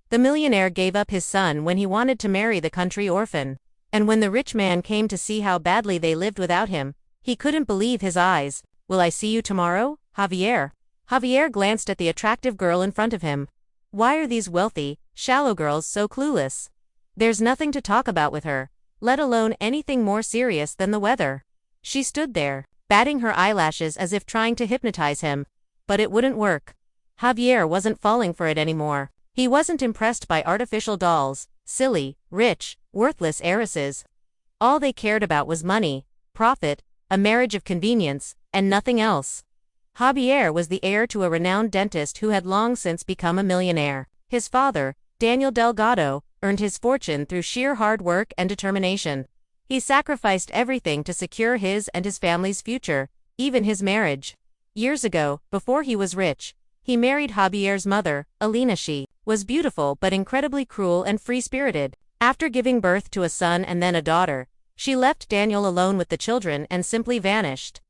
The millionaire gave up his son when he wanted to marry the country orphan. And when the rich man came to see how badly they lived without him, he couldn't believe his eyes. "Will I see you tomorrow, Javier?" Javier glanced at the attractive girl in front of him. Why are these wealthy, shallow girls so clueless? There's nothing to talk about with her, let alone anything more serious than the weather. She stood there, batting her eyelashes as if trying to hypnotize him. But it wouldn't work. Javier wasn't falling for it anymore. He wasn't impressed by artificial dolls, silly, rich, worthless heiresses. All they cared about was money, profit, a marriage of convenience, and nothing else. Javier was the heir to a renowned dentist who had long since become a millionaire. His father, Daniel Delgado, earned his fortune through sheer hard work and determination. He sacrificed everything to secure his and his family's future, even his marriage. Years ago, before he was rich, he married Javier's mother, Elena. She was beautiful but incredibly cruel and free-spirited. After giving birth to a son and then a daughter, she left Daniel alone with the children and simply vanished.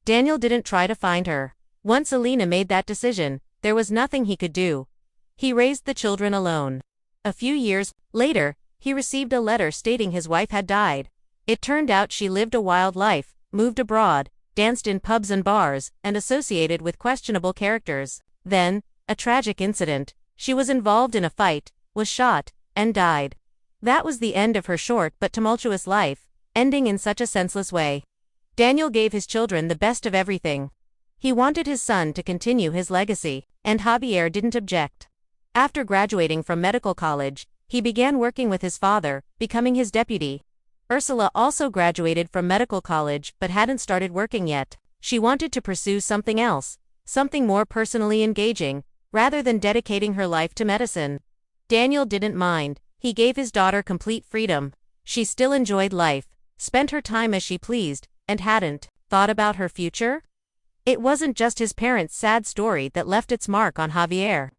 Daniel didn't try to find her. Once Elena made that decision, there was nothing he could do. He raised the children alone. A few years later, he received a letter stating his wife had died. It turned out she lived a wild life, moved abroad, danced in pubs and bars, and associated with questionable characters. Then, a tragic incident. She was involved in a fight, was shot, and died. That was the end of her short but tumultuous life, ending in such a senseless way. Daniel gave his children the best of everything. He wanted his son to continue his legacy, and Javier didn't object. After graduating from medical college, he began working with his father, becoming his deputy. Ursula also graduated from medical college but hadn't started working yet. She wanted to pursue something else, something more personally engaging, rather than dedicating her life to medicine. Daniel didn't mind. He gave his daughter complete freedom. She still enjoyed life, spent her time as she pleased, and hadn't thought about her future. It wasn't just his parents' sad story that left its mark on Javier.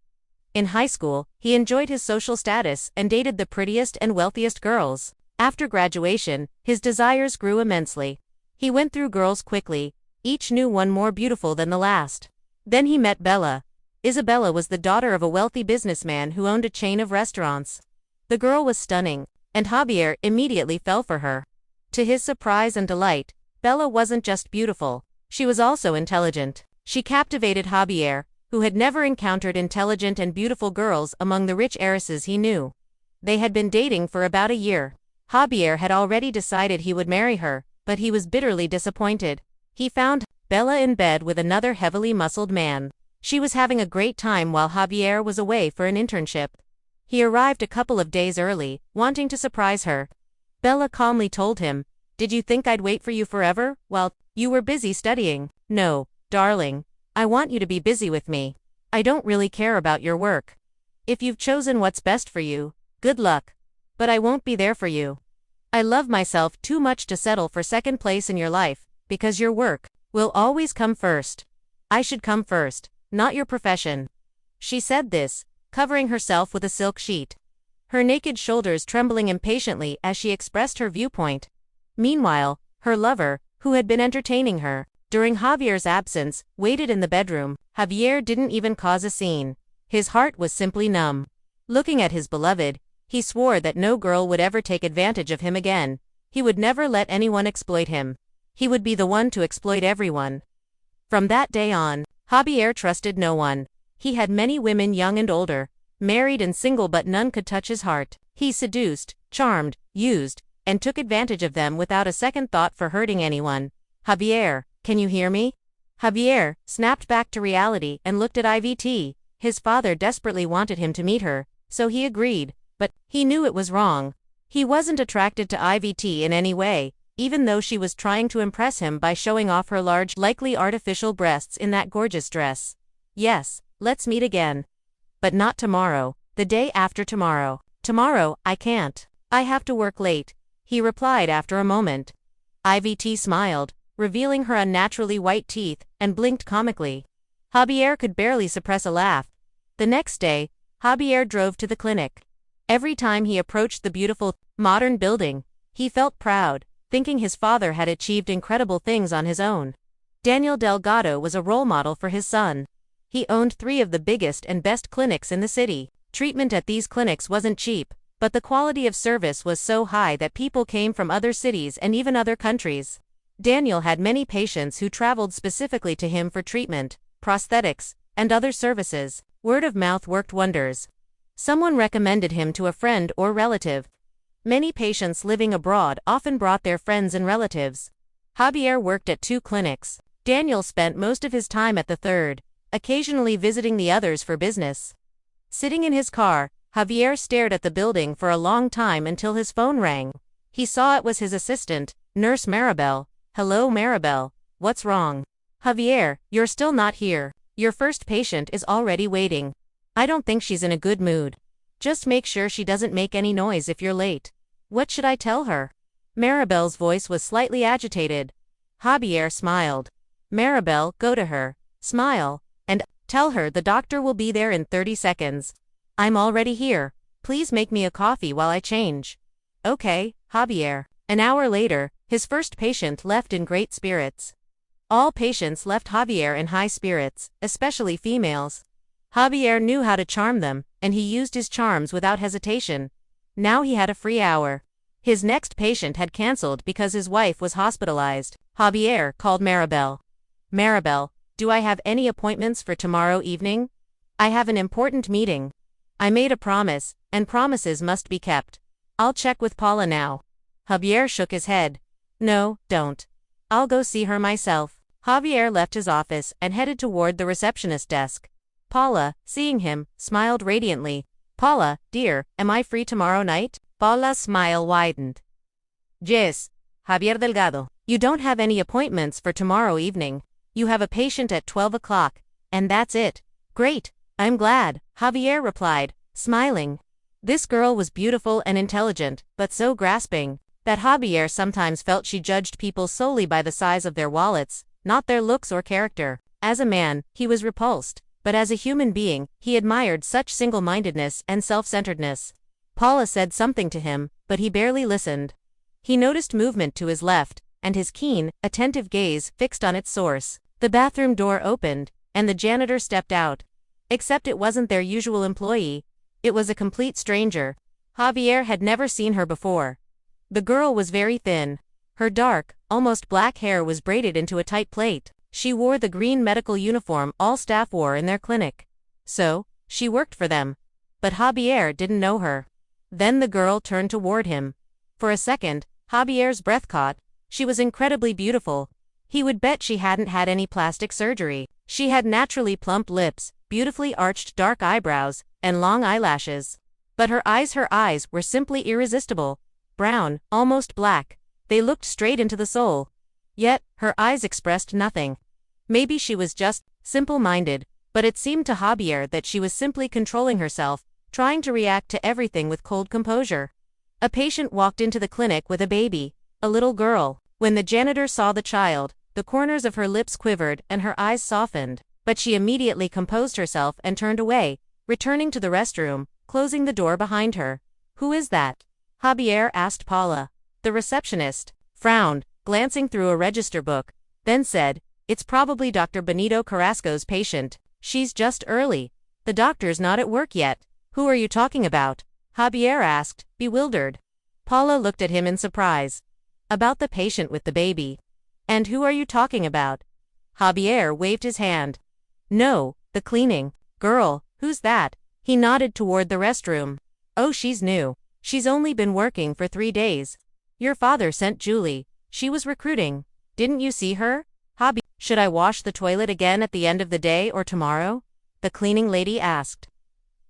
In high school, he enjoyed his social status and dated the prettiest and wealthiest girls. After graduation, his desires grew immensely. He went through girls quickly, each new one more beautiful than the last. Then he met Bella. Isabella was the daughter of a wealthy businessman who owned a chain of restaurants. The girl was stunning, and Javier immediately fell for her. To his surprise and delight, Bella wasn't just beautiful, she was also intelligent. She captivated Javier, who had never encountered intelligent and beautiful girls among the rich heiresses he knew. They had been dating for about a year. Javier had already decided he would marry her, but he was bitterly disappointed. He found Bella in bed with another heavily muscled man. She was having a great time while Javier was away for an internship. He arrived a couple of days early, wanting to surprise her. Bella calmly told him, "Did you think I'd wait for you forever? Well, you were busy studying." "No, darling. I want you to be busy with me. I don't really care about your work. If you've chosen what's best for you, good luck. But I won't be there for you. I love myself too much to settle for second place in your life, because your work will always come first. I should come first, not your profession." She said this, covering herself with a silk sheet, her naked shoulders trembling impatiently as she expressed her viewpoint. Meanwhile, her lover, who had been entertaining her during Javier's absence, waited in the bedroom. Javier didn't even cause a scene. His heart was simply numb. Looking at his beloved, he swore that no girl would ever take advantage of him again. He would never let anyone exploit him. He would be the one to exploit everyone. From that day on, Javier trusted no one. He had many women, young and older, married and single, but none could touch his heart. He seduced, charmed, used, and took advantage of them without a second thought for hurting anyone. "Javier, can you hear me?" Javier snapped back to reality and looked at IVT. His father desperately wanted him to meet her, so he agreed, but he knew it was wrong. He wasn't attracted to IVT in any way, even though she was trying to impress him by showing off her large, likely artificial breasts in that gorgeous dress. "Yes, let's meet again. But not tomorrow, the day after tomorrow." "Tomorrow, I can't. I have to work late," he replied after a moment. IVT smiled, revealing her unnaturally white teeth, and blinked comically. Javier could barely suppress a laugh. The next day, Javier drove to the clinic. Every time he approached the beautiful, modern building, he felt proud, thinking his father had achieved incredible things on his own. Daniel Delgado was a role model for his son. He owned 3 of the biggest and best clinics in the city. Treatment at these clinics wasn't cheap, but the quality of service was so high that people came from other cities and even other countries. Daniel had many patients who traveled specifically to him for treatment, prosthetics, and other services. Word of mouth worked wonders. Someone recommended him to a friend or relative. Many patients living abroad often brought their friends and relatives. Javier worked at 2 clinics. Daniel spent most of his time at the third, occasionally visiting the others for business. Sitting in his car, Javier stared at the building for a long time until his phone rang. He saw it was his assistant, Nurse Maribel. "Hello Maribel, what's wrong?" "Javier, you're still not here. Your first patient is already waiting. I don't think she's in a good mood. Just make sure she doesn't make any noise if you're late." "What should I tell her?" Maribel's voice was slightly agitated. Javier smiled. "Maribel, go to her, smile, and tell her the doctor will be there in 30 seconds. I'm already here. Please make me a coffee while I change." "Okay, Javier." An hour later, his first patient left in great spirits. All patients left Javier in high spirits, especially females. Javier knew how to charm them, and he used his charms without hesitation. Now he had a free hour. His next patient had cancelled because his wife was hospitalized. Javier called Maribel. "Maribel, do I have any appointments for tomorrow evening? I have an important meeting. I made a promise, and promises must be kept. I'll check with Paula now." Javier shook his head. "No, don't. I'll go see her myself." Javier left his office and headed toward the receptionist desk. Paula, seeing him, smiled radiantly. "Paula, dear, am I free tomorrow night?" Paula's smile widened. "Yes, Javier Delgado. You don't have any appointments for tomorrow evening. You have a patient at 12 o'clock, and that's it." "Great, I'm glad," Javier replied, smiling. This girl was beautiful and intelligent, but so grasping that Javier sometimes felt she judged people solely by the size of their wallets, not their looks or character. As a man, he was repulsed, but as a human being, he admired such single-mindedness and self-centeredness. Paula said something to him, but he barely listened. He noticed movement to his left, and his keen, attentive gaze fixed on its source. The bathroom door opened, and the janitor stepped out. Except it wasn't their usual employee. It was a complete stranger. Javier had never seen her before. The girl was very thin. Her dark, almost black hair was braided into a tight plait. She wore the green medical uniform all staff wore in their clinic. So, she worked for them. But Javier didn't know her. Then the girl turned toward him. For a second, Javier's breath caught. She was incredibly beautiful. He would bet she hadn't had any plastic surgery. She had naturally plump lips, beautifully arched dark eyebrows, and long eyelashes. But her eyes were simply irresistible. Brown, almost black. They looked straight into the soul. Yet, her eyes expressed nothing. Maybe she was just simple-minded, but it seemed to Javier that she was simply controlling herself, trying to react to everything with cold composure. A patient walked into the clinic with a baby, a little girl. When the janitor saw the child, the corners of her lips quivered and her eyes softened, but she immediately composed herself and turned away, returning to the restroom, closing the door behind her. "Who is that?" Javier asked Paula. The receptionist frowned, glancing through a register book, then said, "It's probably Dr. Benito Carrasco's patient. She's just early. The doctor's not at work yet." "Who are you talking about?" Javier asked, bewildered. Paula looked at him in surprise. "About the patient with the baby." "And who are you talking about?" Javier waved his hand. "No, the cleaning girl. Who's that?" He nodded toward the restroom. "Oh, she's new. She's only been working for 3 days. Your father sent Julie. She was recruiting. Didn't you see her?" "Should I wash the toilet again at the end of the day or tomorrow?" the cleaning lady asked.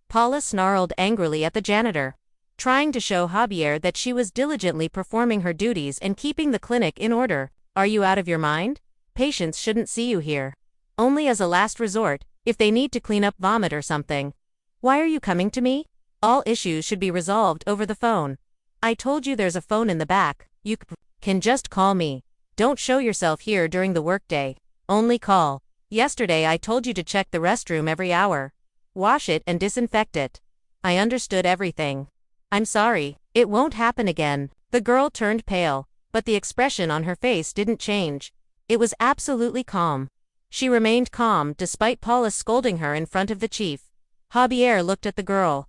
Paula snarled angrily at the janitor, trying to show Javier that she was diligently performing her duties and keeping the clinic in order. "Are you out of your mind? Patients shouldn't see you here. Only as a last resort, if they need to clean up vomit or something. Why are you coming to me? All issues should be resolved over the phone. I told you there's a phone in the back. You can just call me. Don't show yourself here during the workday. Only call. Yesterday I told you to check the restroom every hour. Wash it and disinfect it. I understood everything. I'm sorry. It won't happen again." The girl turned pale, but the expression on her face didn't change. It was absolutely calm. She remained calm despite Paula scolding her in front of the chief. Javier looked at the girl.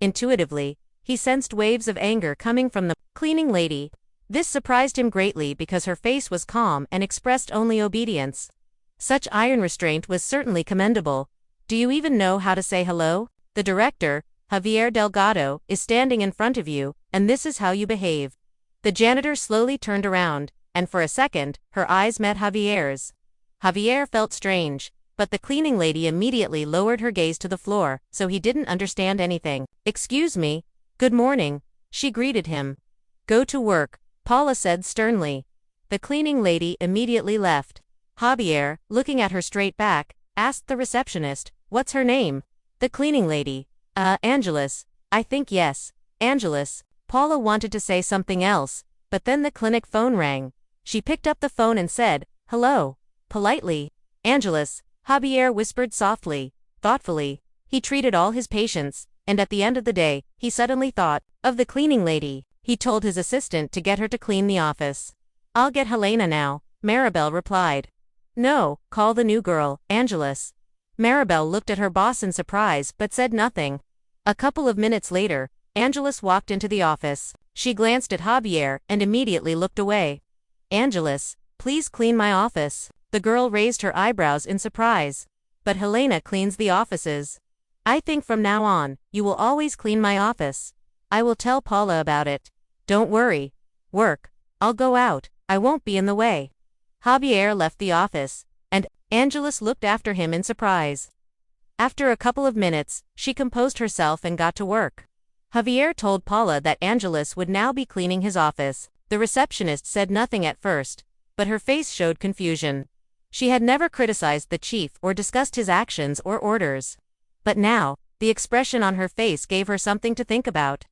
Intuitively, he sensed waves of anger coming from the cleaning lady. This surprised him greatly because her face was calm and expressed only obedience. Such iron restraint was certainly commendable. Do you even know how to say hello? The director, Javier Delgado, is standing in front of you, and this is how you behave. The janitor slowly turned around, and for a second, her eyes met Javier's. Javier felt strange, but the cleaning lady immediately lowered her gaze to the floor, so he didn't understand anything. Excuse me. Good morning, she greeted him. Go to work, Paula said sternly. The cleaning lady immediately left. Javier, looking at her straight back, asked the receptionist, what's her name? The cleaning lady. Angeles. I think yes. Angeles. Paula wanted to say something else, but then the clinic phone rang. She picked up the phone and said, hello. Politely. Angeles, Javier whispered softly, thoughtfully. He treated all his patients, and at the end of the day, he suddenly thought of the cleaning lady. He told his assistant to get her to clean the office. I'll get Helena now, Maribel replied. No, call the new girl, Angeles. Maribel looked at her boss in surprise but said nothing. A couple of minutes later, Angeles walked into the office. She glanced at Javier and immediately looked away. Angeles, please clean my office. The girl raised her eyebrows in surprise. But Helena cleans the offices. I think from now on, you will always clean my office. I will tell Paula about it. Don't worry. Work. I'll go out. I won't be in the way. Javier left the office, and Angeles looked after him in surprise. After a couple of minutes, she composed herself and got to work. Javier told Paula that Angeles would now be cleaning his office. The receptionist said nothing at first, but her face showed confusion. She had never criticized the chief or discussed his actions or orders. But now, the expression on her face gave her something to think about.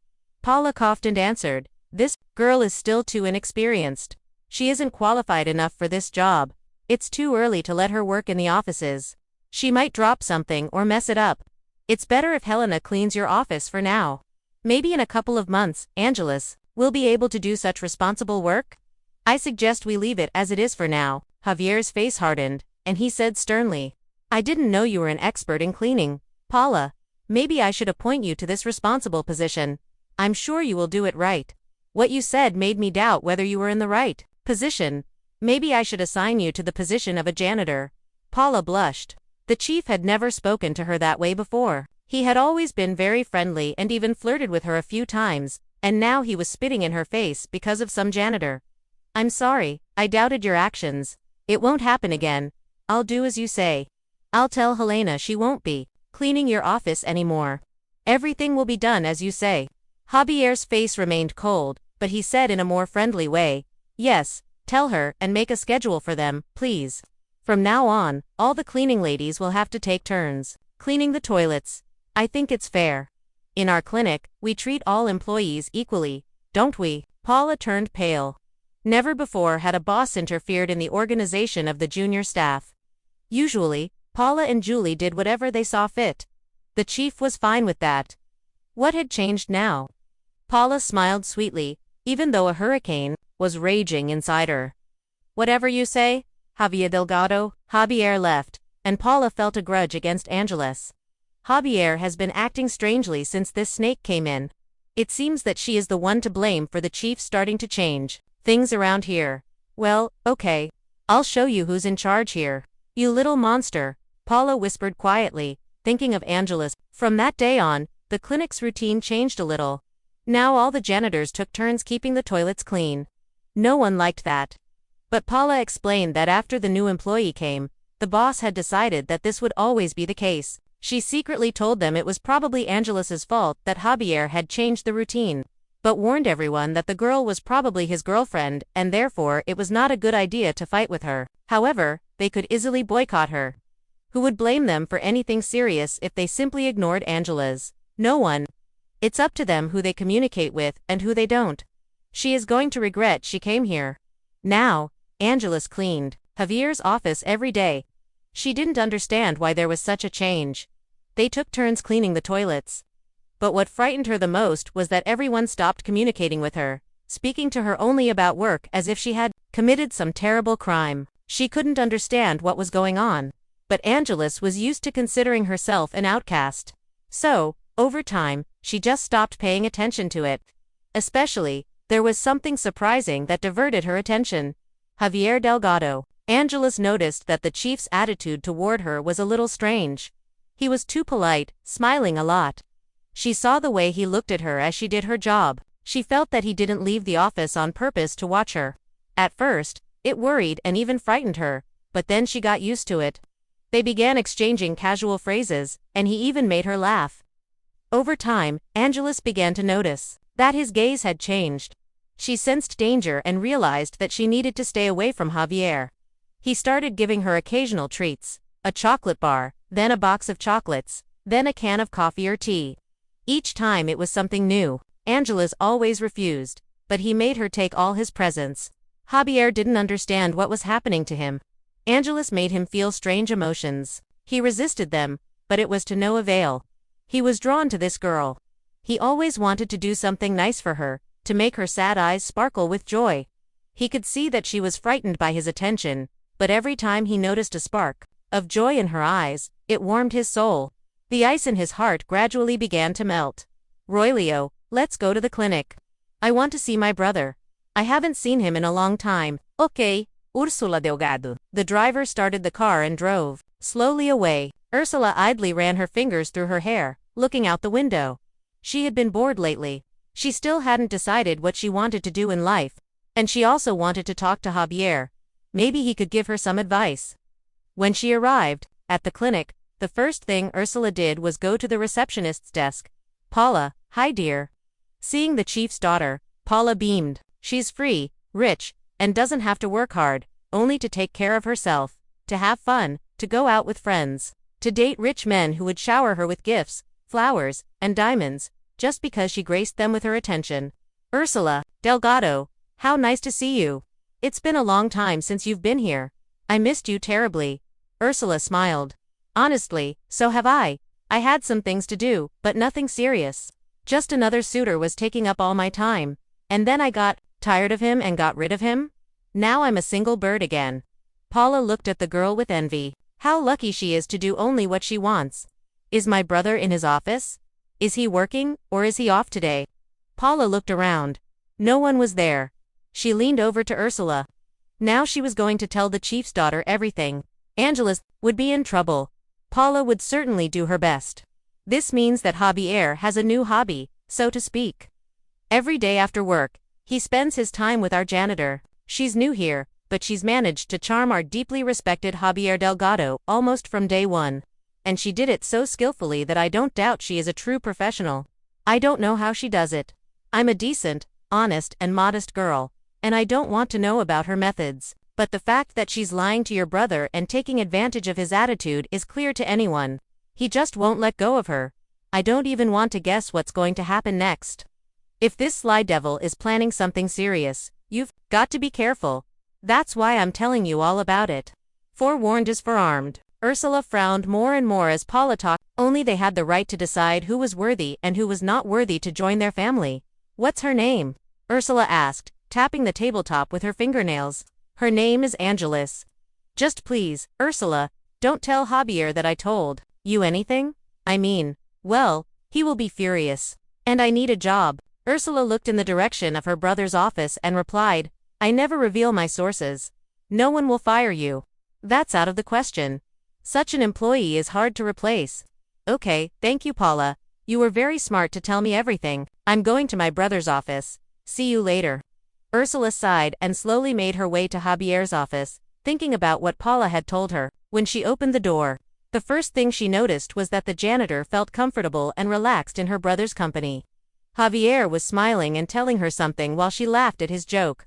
Paula coughed and answered, this girl is still too inexperienced. She isn't qualified enough for this job. It's too early to let her work in the offices. She might drop something or mess it up. It's better if Helena cleans your office for now. Maybe in a couple of months, Angeles will be able to do such responsible work? I suggest we leave it as it is for now. Javier's face hardened, and he said sternly, I didn't know you were an expert in cleaning. Paula, maybe I should appoint you to this responsible position. I'm sure you will do it right. What you said made me doubt whether you were in the right position. Maybe I should assign you to the position of a janitor. Paula blushed. The chief had never spoken to her that way before. He had always been very friendly and even flirted with her a few times, and now he was spitting in her face because of some janitor. I'm sorry, I doubted your actions. It won't happen again. I'll do as you say. I'll tell Helena she won't be cleaning your office anymore. Everything will be done as you say. Javier's face remained cold, but he said in a more friendly way, yes, tell her and make a schedule for them, please. From now on, all the cleaning ladies will have to take turns cleaning the toilets. I think it's fair. In our clinic, we treat all employees equally, don't we? Paula turned pale. Never before had a boss interfered in the organization of the junior staff. Usually, Paula and Julie did whatever they saw fit. The chief was fine with that. What had changed now? Paula smiled sweetly, even though a hurricane was raging inside her. Whatever you say, Javier Delgado. Javier left, and Paula felt a grudge against Angeles. Javier has been acting strangely since this snake came in. It seems that she is the one to blame for the chief starting to change things around here. Well, okay. I'll show you who's in charge here. You little monster, Paula whispered quietly, thinking of Angeles. From that day on, the clinic's routine changed a little. Now all the janitors took turns keeping the toilets clean. No one liked that. But Paula explained that after the new employee came, the boss had decided that this would always be the case. She secretly told them it was probably Angeles's fault that Javier had changed the routine, but warned everyone that the girl was probably his girlfriend and therefore it was not a good idea to fight with her. However, they could easily boycott her. Who would blame them for anything serious if they simply ignored Angeles? No one. It's up to them who they communicate with and who they don't. She is going to regret she came here. Now, Angeles cleaned Javier's office every day. She didn't understand why there was such a change. They took turns cleaning the toilets. But what frightened her the most was that everyone stopped communicating with her, speaking to her only about work as if she had committed some terrible crime. She couldn't understand what was going on. But Angeles was used to considering herself an outcast. So, over time, she just stopped paying attention to it. Especially, there was something surprising that diverted her attention. Javier Delgado. Angeles noticed that the chief's attitude toward her was a little strange. He was too polite, smiling a lot. She saw the way he looked at her as she did her job. She felt that he didn't leave the office on purpose to watch her. At first, it worried and even frightened her, but then she got used to it. They began exchanging casual phrases, and he even made her laugh. Over time, Angeles began to notice that his gaze had changed. She sensed danger and realized that she needed to stay away from Javier. He started giving her occasional treats, a chocolate bar, then a box of chocolates, then a can of coffee or tea. Each time it was something new. Angeles always refused, but he made her take all his presents. Javier didn't understand what was happening to him. Angeles made him feel strange emotions. He resisted them, but it was to no avail. He was drawn to this girl. He always wanted to do something nice for her, to make her sad eyes sparkle with joy. He could see that she was frightened by his attention, but every time he noticed a spark of joy in her eyes, it warmed his soul. The ice in his heart gradually began to melt. Roylio, let's go to the clinic. I want to see my brother. I haven't seen him in a long time. Okay, Ursula Delgado. The driver started the car and drove slowly away. Ursula idly ran her fingers through her hair, looking out the window. She had been bored lately. She still hadn't decided what she wanted to do in life, and she also wanted to talk to Javier. Maybe he could give her some advice. When she arrived at the clinic, the first thing Ursula did was go to the receptionist's desk. Paula, hi dear. Seeing the chief's daughter, Paula beamed. She's free, rich, and doesn't have to work hard, only to take care of herself, to have fun, to go out with friends, to date rich men who would shower her with gifts, flowers, and diamonds, just because she graced them with her attention. Ursula Delgado, how nice to see you. It's been a long time since you've been here. I missed you terribly. Ursula smiled. Honestly, so have I. I had some things to do, but nothing serious. Just another suitor was taking up all my time. And then I got tired of him and got rid of him? Now I'm a single bird again. Paula looked at the girl with envy. How lucky she is to do only what she wants. Is my brother in his office? Is he working, or is he off today? Paula looked around. No one was there. She leaned over to Ursula. Now she was going to tell the chief's daughter everything. Angeles would be in trouble. Paula would certainly do her best. This means that Javier has a new hobby, so to speak. Every day after work, he spends his time with our janitor. She's new here, but she's managed to charm our deeply respected Javier Delgado almost from day one. And she did it so skillfully that I don't doubt she is a true professional. I don't know how she does it. I'm a decent, honest, and modest girl, and I don't want to know about her methods. But the fact that she's lying to your brother and taking advantage of his attitude is clear to anyone. He just won't let go of her. I don't even want to guess what's going to happen next. If this sly devil is planning something serious, you've got to be careful. That's why I'm telling you all about it. Forewarned is forearmed. Ursula frowned more and more as Paula talked. Only they had the right to decide who was worthy and who was not worthy to join their family. What's her name? Ursula asked, tapping the tabletop with her fingernails. Her name is Angeles. Just please, Ursula, don't tell Javier that I told you anything? I mean, well, he will be furious. And I need a job. Ursula looked in the direction of her brother's office and replied, I never reveal my sources. No one will fire you. That's out of the question. Such an employee is hard to replace. Okay, thank you, Paula. You were very smart to tell me everything. I'm going to my brother's office. See you later. Ursula sighed and slowly made her way to Javier's office, thinking about what Paula had told her. When she opened the door, the first thing she noticed was that the janitor felt comfortable and relaxed in her brother's company. Javier was smiling and telling her something while she laughed at his joke.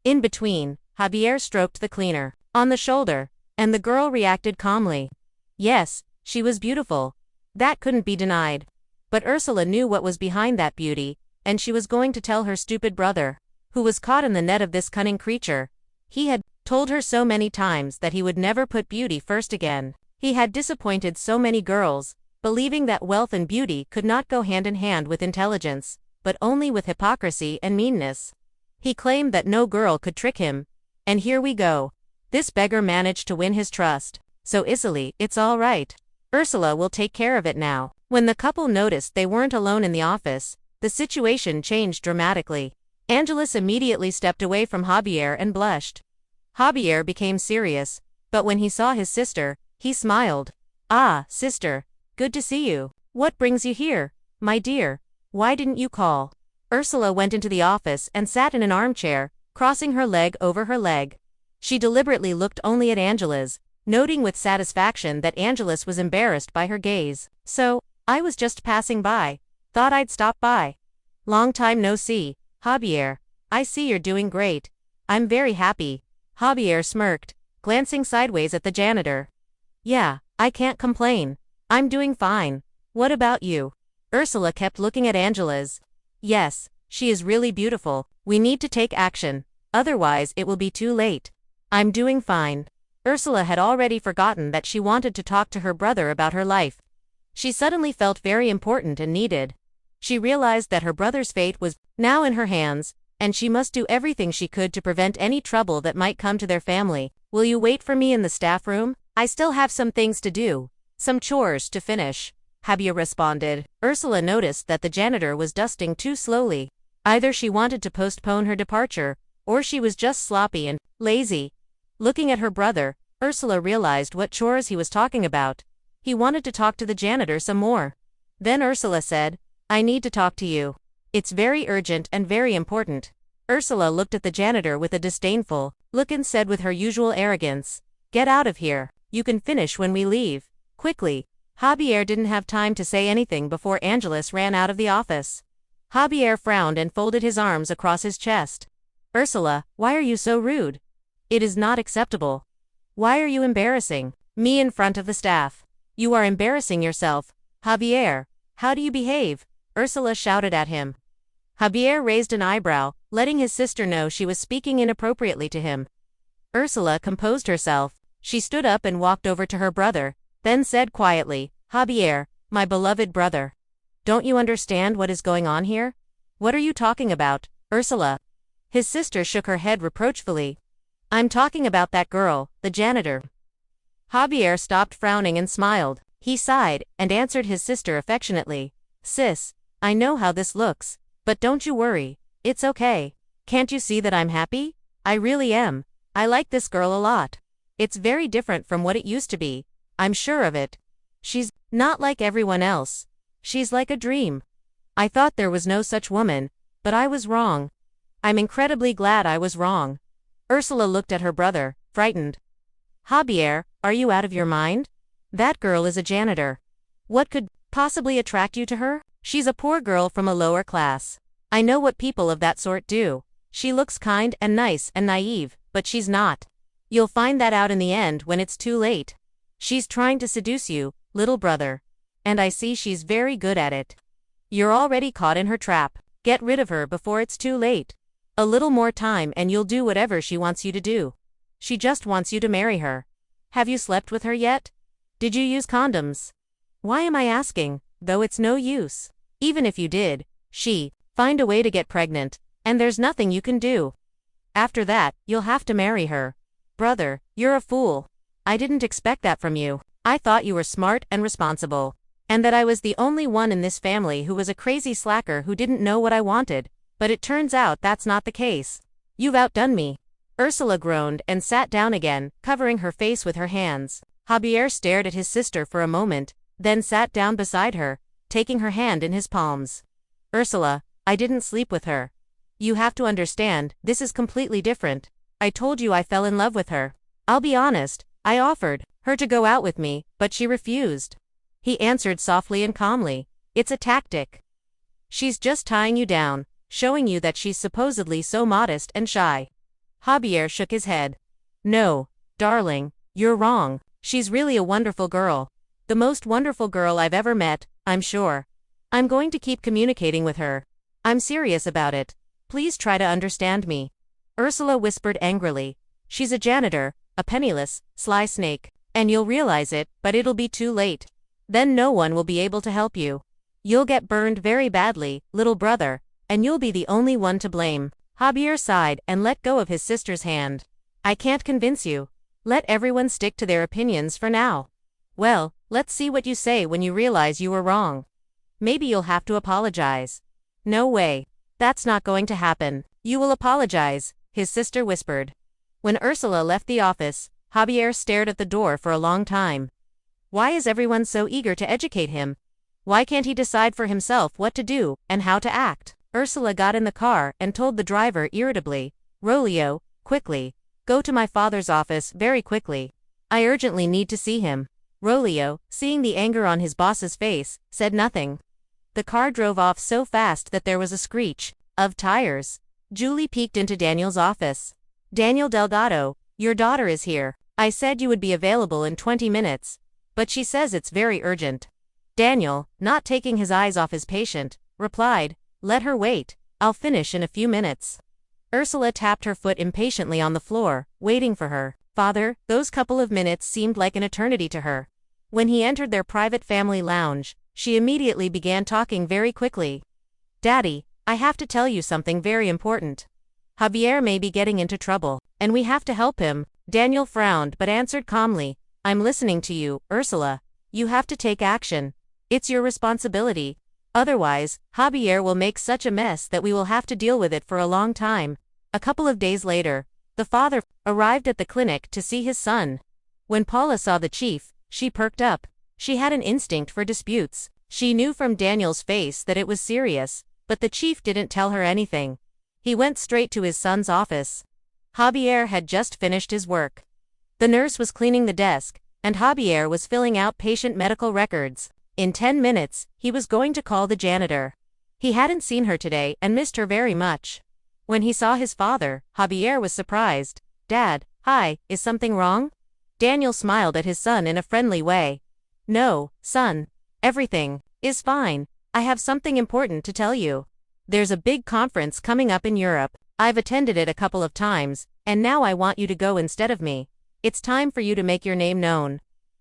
In between, Javier stroked the cleaner on the shoulder, and the girl reacted calmly. Yes, she was beautiful. That couldn't be denied. But Ursula knew what was behind that beauty, and she was going to tell her stupid brother, who was caught in the net of this cunning creature. He had told her so many times that he would never put beauty first again. He had disappointed so many girls, believing that wealth and beauty could not go hand in hand with intelligence, but only with hypocrisy and meanness. He claimed that no girl could trick him. And here we go. This beggar managed to win his trust. So easily, it's all right. Ursula will take care of it now. When the couple noticed they weren't alone in the office, the situation changed dramatically. Angelus immediately stepped away from Javier and blushed. Javier became serious, but when he saw his sister, he smiled. "Ah, sister. Good to see you. What brings you here, my dear? Why didn't you call?" Ursula went into the office and sat in an armchair, crossing her leg over her leg. She deliberately looked only at Angelus, noting with satisfaction that Angelus was embarrassed by her gaze. "So, I was just passing by. Thought I'd stop by. Long time no see, Javier. I see you're doing great. I'm very happy." Javier smirked, glancing sideways at the janitor. "Yeah, I can't complain. I'm doing fine. What about you?" Ursula kept looking at Angelus. "Yes, she is really beautiful. We need to take action. Otherwise it will be too late." "I'm doing fine." Ursula had already forgotten that she wanted to talk to her brother about her life. She suddenly felt very important and needed. She realized that her brother's fate was now in her hands, and she must do everything she could to prevent any trouble that might come to their family. "Will you wait for me in the staff room? I still have some things to do. Some chores to finish," Javier responded. Ursula noticed that the janitor was dusting too slowly. Either she wanted to postpone her departure, or she was just sloppy and lazy. Looking at her brother, Ursula realized what chores he was talking about. He wanted to talk to the janitor some more. Then Ursula said, "I need to talk to you. It's very urgent and very important." Ursula looked at the janitor with a disdainful look and said with her usual arrogance, "Get out of here. You can finish when we leave." Quickly, Javier didn't have time to say anything before Angelus ran out of the office. Javier frowned and folded his arms across his chest. "Ursula, why are you so rude? It is not acceptable. Why are you embarrassing me in front of the staff? You are embarrassing yourself. Javier, how do you behave?" Ursula shouted at him. Javier raised an eyebrow, letting his sister know she was speaking inappropriately to him. Ursula composed herself. She stood up and walked over to her brother, then said quietly, "Javier, my beloved brother. Don't you understand what is going on here? What are you talking about, Ursula?" His sister shook her head reproachfully. "I'm talking about that girl, the janitor." Javier stopped frowning and smiled. He sighed, and answered his sister affectionately. "Sis, I know how this looks, but don't you worry, it's okay. Can't you see that I'm happy? I really am. I like this girl a lot. It's very different from what it used to be, I'm sure of it. She's not like everyone else. She's like a dream. I thought there was no such woman, but I was wrong. I'm incredibly glad I was wrong." Ursula looked at her brother, frightened. "Javier, are you out of your mind? That girl is a janitor. What could possibly attract you to her? She's a poor girl from a lower class. I know what people of that sort do. She looks kind and nice and naive, but she's not. You'll find that out in the end when it's too late. She's trying to seduce you, little brother. And I see she's very good at it. You're already caught in her trap. Get rid of her before it's too late. A little more time and you'll do whatever she wants you to do. She just wants you to marry her. Have you slept with her yet? Did you use condoms? Why am I asking, though it's no use. Even if you did, find a way to get pregnant, and there's nothing you can do. After that, you'll have to marry her. Brother, you're a fool. I didn't expect that from you. I thought you were smart and responsible, and that I was the only one in this family who was a crazy slacker who didn't know what I wanted, but it turns out that's not the case. You've outdone me." Ursula groaned and sat down again, covering her face with her hands. Javier stared at his sister for a moment, then sat down beside her, taking her hand in his palms. "Ursula, I didn't sleep with her. You have to understand, this is completely different. I told you I fell in love with her. I'll be honest, I offered her to go out with me, but she refused." He answered softly and calmly, "It's a tactic. She's just tying you down, showing you that she's supposedly so modest and shy." Javier shook his head. "No, darling, you're wrong. She's really a wonderful girl. The most wonderful girl I've ever met, I'm sure. I'm going to keep communicating with her. I'm serious about it. Please try to understand me." Ursula whispered angrily. "She's a janitor, a penniless, sly snake. And you'll realize it, but it'll be too late. Then no one will be able to help you. You'll get burned very badly, little brother, and you'll be the only one to blame." Javier sighed and let go of his sister's hand. "I can't convince you. Let everyone stick to their opinions for now. Well, let's see what you say when you realize you were wrong. Maybe you'll have to apologize. No way. That's not going to happen. You will apologize, his sister whispered. When Ursula left the office, Javier stared at the door for a long time. Why is everyone so eager to educate him? Why can't he decide for himself what to do and how to act? Ursula got in the car and told the driver irritably, Rolio, quickly. Go to my father's office very quickly. I urgently need to see him. Rolio, seeing the anger on his boss's face, said nothing. The car drove off so fast that there was a screech of tires. Julie peeked into Daniel's office. Daniel Delgado, your daughter is here. I said you would be available in 20 minutes. But she says it's very urgent. Daniel, not taking his eyes off his patient, replied, Let her wait. I'll finish in a few minutes. Ursula tapped her foot impatiently on the floor, waiting for her father. Those couple of minutes seemed like an eternity to her. When he entered their private family lounge, she immediately began talking very quickly. Daddy, I have to tell you something very important. Javier may be getting into trouble, and we have to help him. Daniel frowned but answered calmly, I'm listening to you, Ursula. You have to take action. It's your responsibility. Otherwise, Javier will make such a mess that we will have to deal with it for a long time. A couple of days later, the father arrived at the clinic to see his son. When Paula saw the chief, she perked up. She had an instinct for disputes. She knew from Daniel's face that it was serious, but the chief didn't tell her anything. He went straight to his son's office. Javier had just finished his work. The nurse was cleaning the desk, and Javier was filling out patient medical records. In 10 minutes, he was going to call the janitor. He hadn't seen her today and missed her very much. When he saw his father, Javier was surprised. Dad, hi, is something wrong? Daniel smiled at his son in a friendly way. No, son. Everything is fine. I have something important to tell you. There's a big conference coming up in Europe. I've attended it a couple of times, and now I want you to go instead of me. It's time for you to make your name known.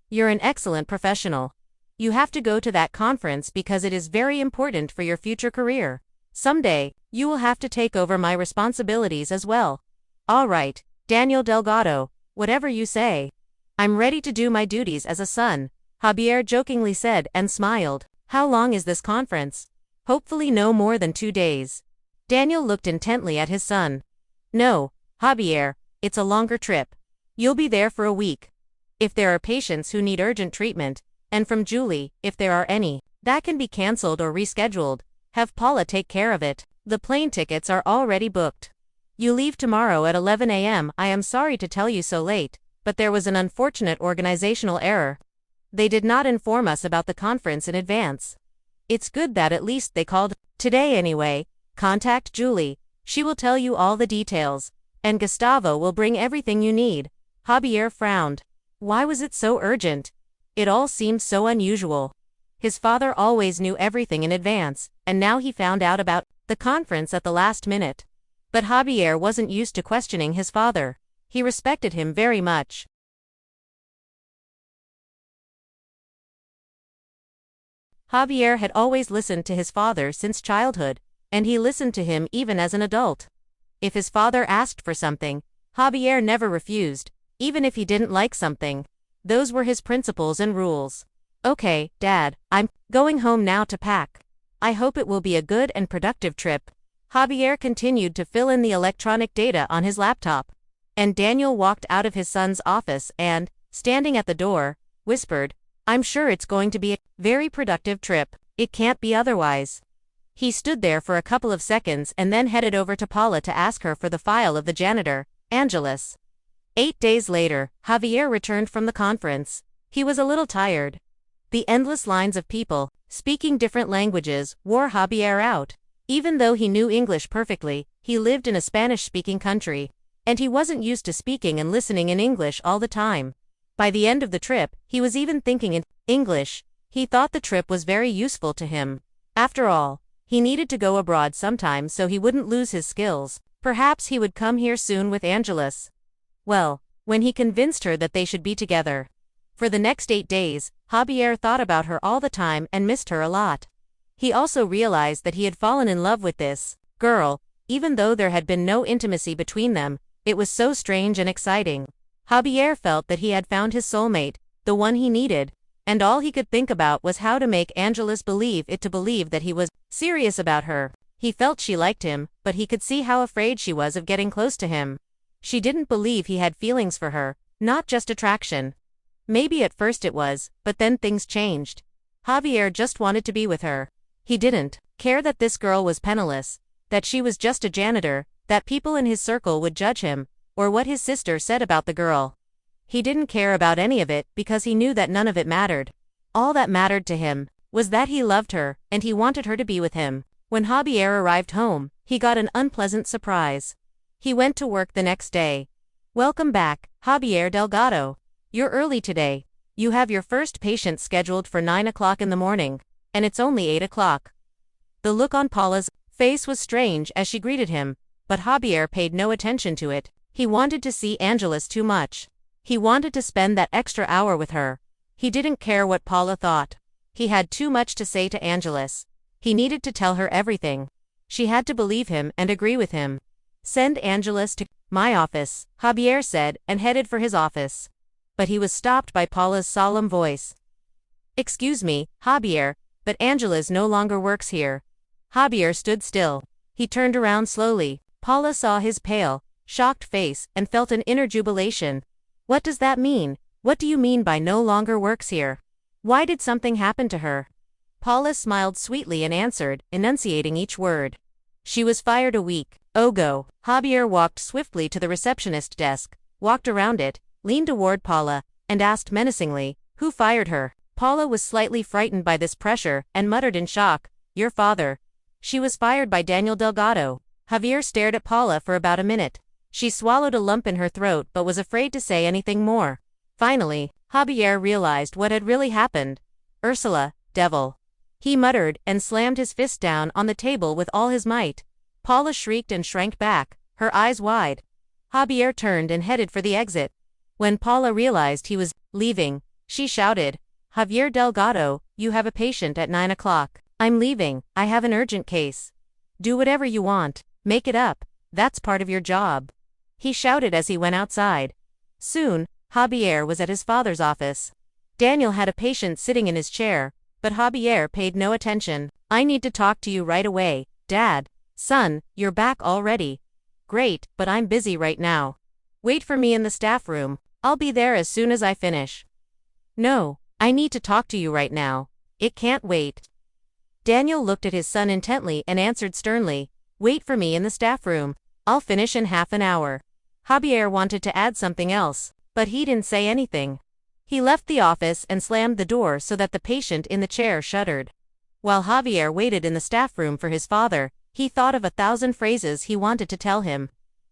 You're an excellent professional. You have to go to that conference because it is very important for your future career. Someday, you will have to take over my responsibilities as well. All right, Daniel Delgado, whatever you say. I'm ready to do my duties as a son, Javier jokingly said and smiled. How long is this conference? Hopefully no more than 2 days. Daniel looked intently at his son. No, Javier, it's a longer trip. You'll be there for a week. If there are patients who need urgent treatment, and from Julie, if there are any, that can be cancelled or rescheduled. Have Paula take care of it. The plane tickets are already booked. You leave tomorrow at 11 a.m. I am sorry to tell you so late, but there was an unfortunate organizational error. They did not inform us about the conference in advance. It's good that at least they called. Today anyway, contact Julie. She will tell you all the details, and Gustavo will bring everything you need. Javier frowned. Why was it so urgent? It all seemed so unusual. His father always knew everything in advance, and now he found out about the conference at the last minute. But Javier wasn't used to questioning his father. He respected him very much. Javier had always listened to his father since childhood, and he listened to him even as an adult. If his father asked for something, Javier never refused, even if he didn't like something. Those were his principles and rules. Okay, Dad, I'm going home now to pack. I hope it will be a good and productive trip. Javier continued to fill in the electronic data on his laptop. And Daniel walked out of his son's office and, standing at the door, whispered, I'm sure it's going to be a very productive trip. It can't be otherwise. He stood there for a couple of seconds and then headed over to Paula to ask her for the file of the janitor, Angeles. 8 days later, Javier returned from the conference. He was a little tired. The endless lines of people, speaking different languages, wore Javier out. Even though he knew English perfectly, he lived in a Spanish-speaking country, and he wasn't used to speaking and listening in English all the time. By the end of the trip, he was even thinking in English. He thought the trip was very useful to him. After all, he needed to go abroad sometime so he wouldn't lose his skills. Perhaps he would come here soon with Angeles. Well, when he convinced her that they should be together. For the next 8 days, Javier thought about her all the time and missed her a lot. He also realized that he had fallen in love with this girl, even though there had been no intimacy between them. It was so strange and exciting. Javier felt that he had found his soulmate, the one he needed. and all he could think about was how to make Angelus believe that he was serious about her. He felt she liked him, but he could see how afraid she was of getting close to him. She didn't believe he had feelings for her, not just attraction. Maybe at first it was, but then things changed. Javier just wanted to be with her. He didn't care that this girl was penniless, that she was just a janitor, that people in his circle would judge him, or what his sister said about the girl. He didn't care about any of it because he knew that none of it mattered. All that mattered to him was that he loved her and he wanted her to be with him. When Javier arrived home, he got an unpleasant surprise. He went to work the next day. "Welcome back, Javier Delgado. You're early today. You have your first patient scheduled for 9 o'clock in the morning, and it's only 8 o'clock. The look on Paula's face was strange as she greeted him, but Javier paid no attention to it. He wanted to see Angelus too much. He wanted to spend that extra hour with her. He didn't care what Paula thought. He had too much to say to Angelus. He needed to tell her everything. She had to believe him and agree with him. "Send Angelus to my office," Javier said, and headed for his office. But he was stopped by Paula's solemn voice. "Excuse me, Javier, but Angelus no longer works here." Javier stood still. He turned around slowly. Paula saw his pale, shocked face and felt an inner jubilation. "What does that mean? What do you mean by no longer works here? Why did something happen to her?" Paula smiled sweetly and answered, enunciating each word. "She was fired a week ago." Javier walked swiftly to the receptionist desk, walked around it, leaned toward Paula, and asked menacingly, "Who fired her?" Paula was slightly frightened by this pressure and muttered in shock, "Your father." "She was fired by Daniel Delgado." Javier stared at Paula for about a minute. She swallowed a lump in her throat but was afraid to say anything more. Finally, Javier realized what had really happened. "Ursula, devil." He muttered and slammed his fist down on the table with all his might. Paula shrieked and shrank back, her eyes wide. Javier turned and headed for the exit. When Paula realized he was leaving, she shouted, "Javier Delgado, you have a patient at 9 o'clock. I'm leaving, I have an urgent case. Do whatever you want, make it up, that's part of your job." He shouted as he went outside. Soon, Javier was at his father's office. Daniel had a patient sitting in his chair, but Javier paid no attention. "I need to talk to you right away, Dad." "Son, you're back already." "Great, but I'm busy right now. Wait for me in the staff room. I'll be there as soon as I finish." "No, I need to talk to you right now. It can't wait." Daniel looked at his son intently and answered sternly, "Wait for me in the staff room. I'll finish in half an hour." Javier wanted to add something else, but he didn't say anything. He left the office and slammed the door so that the patient in the chair shuddered. While Javier waited in the staff room for his father, he thought of 1,000 phrases he wanted to tell him.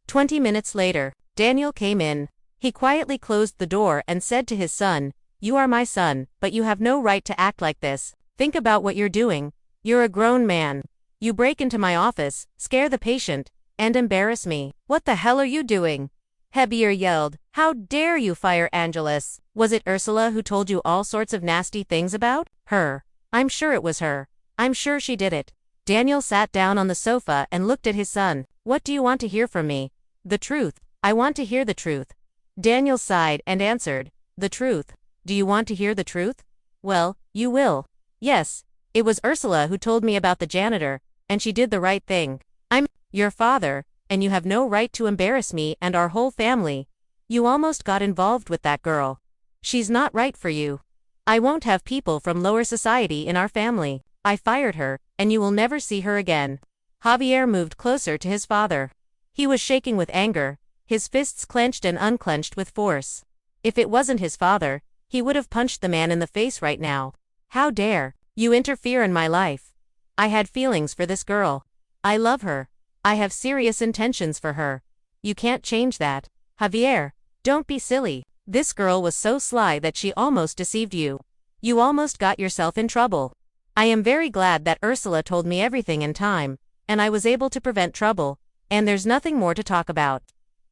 20 minutes later, Daniel came in. He quietly closed the door and said to his son, "You are my son, but you have no right to act like this. Think about what you're doing. You're a grown man. You break into my office, scare the patient, and embarrass me. What the hell are you doing?" Javier yelled, "How dare you fire Angelus? Was it Ursula who told you all sorts of nasty things about her?" "I'm sure it was her. I'm sure she did it." Daniel sat down on the sofa and looked at his son. "What do you want to hear from me?" "The truth. I want to hear the truth." Daniel sighed and answered, "The truth. Do you want to hear the truth? Well, you will. Yes, it was Ursula who told me about the janitor, and she did the right thing. I'm your father, and you have no right to embarrass me and our whole family. You almost got involved with that girl. She's not right for you. I won't have people from lower society in our family. I fired her, and you will never see her again." Javier moved closer to his father. He was shaking with anger, his fists clenched and unclenched with force. If it wasn't his father, he would have punched the man in the face right now. "How dare you interfere in my life? I had feelings for this girl. I love her. I have serious intentions for her. You can't change that. Javier, don't be silly. This girl was so sly that she almost deceived you. You almost got yourself in trouble. I am very glad that Ursula told me everything in time, and I was able to prevent trouble, and there's nothing more to talk about."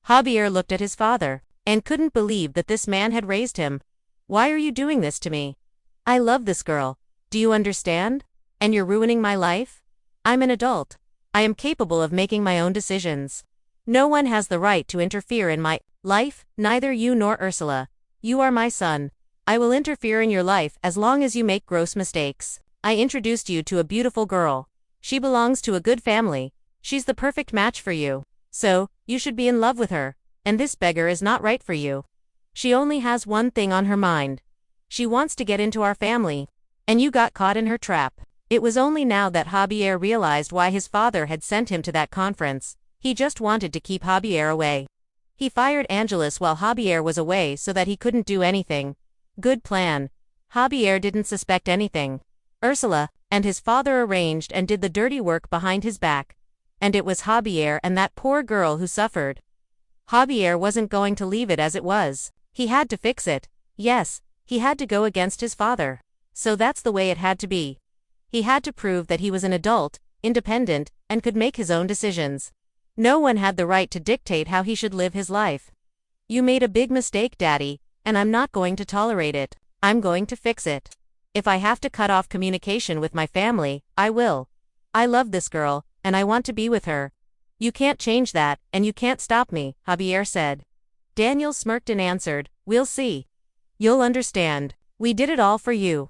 Javier looked at his father, and couldn't believe that this man had raised him. "Why are you doing this to me? I love this girl. Do you understand? And you're ruining my life? I'm an adult. I am capable of making my own decisions. No one has the right to interfere in my life, neither you nor Ursula. You are my son. I will interfere in your life as long as you make gross mistakes. I introduced you to a beautiful girl. She belongs to a good family. She's the perfect match for you. So, you should be in love with her. And this beggar is not right for you. She only has one thing on her mind. She wants to get into our family. And you got caught in her trap. It was only now that Javier realized why his father had sent him to that conference. He just wanted to keep Javier away. He fired Angeles while Javier was away so that he couldn't do anything. Good plan. Javier didn't suspect anything. Ursula and his father arranged and did the dirty work behind his back. And it was Javier and that poor girl who suffered. Javier wasn't going to leave it as it was. He had to fix it. Yes, he had to go against his father. So that's the way it had to be. He had to prove that he was an adult, independent, and could make his own decisions. No one had the right to dictate how he should live his life. You made a big mistake, Daddy, and I'm not going to tolerate it. I'm going to fix it. If I have to cut off communication with my family, I will. I love this girl, and I want to be with her. You can't change that, and you can't stop me, Javier said. Daniel smirked and answered, we'll see. You'll understand. We did it all for you.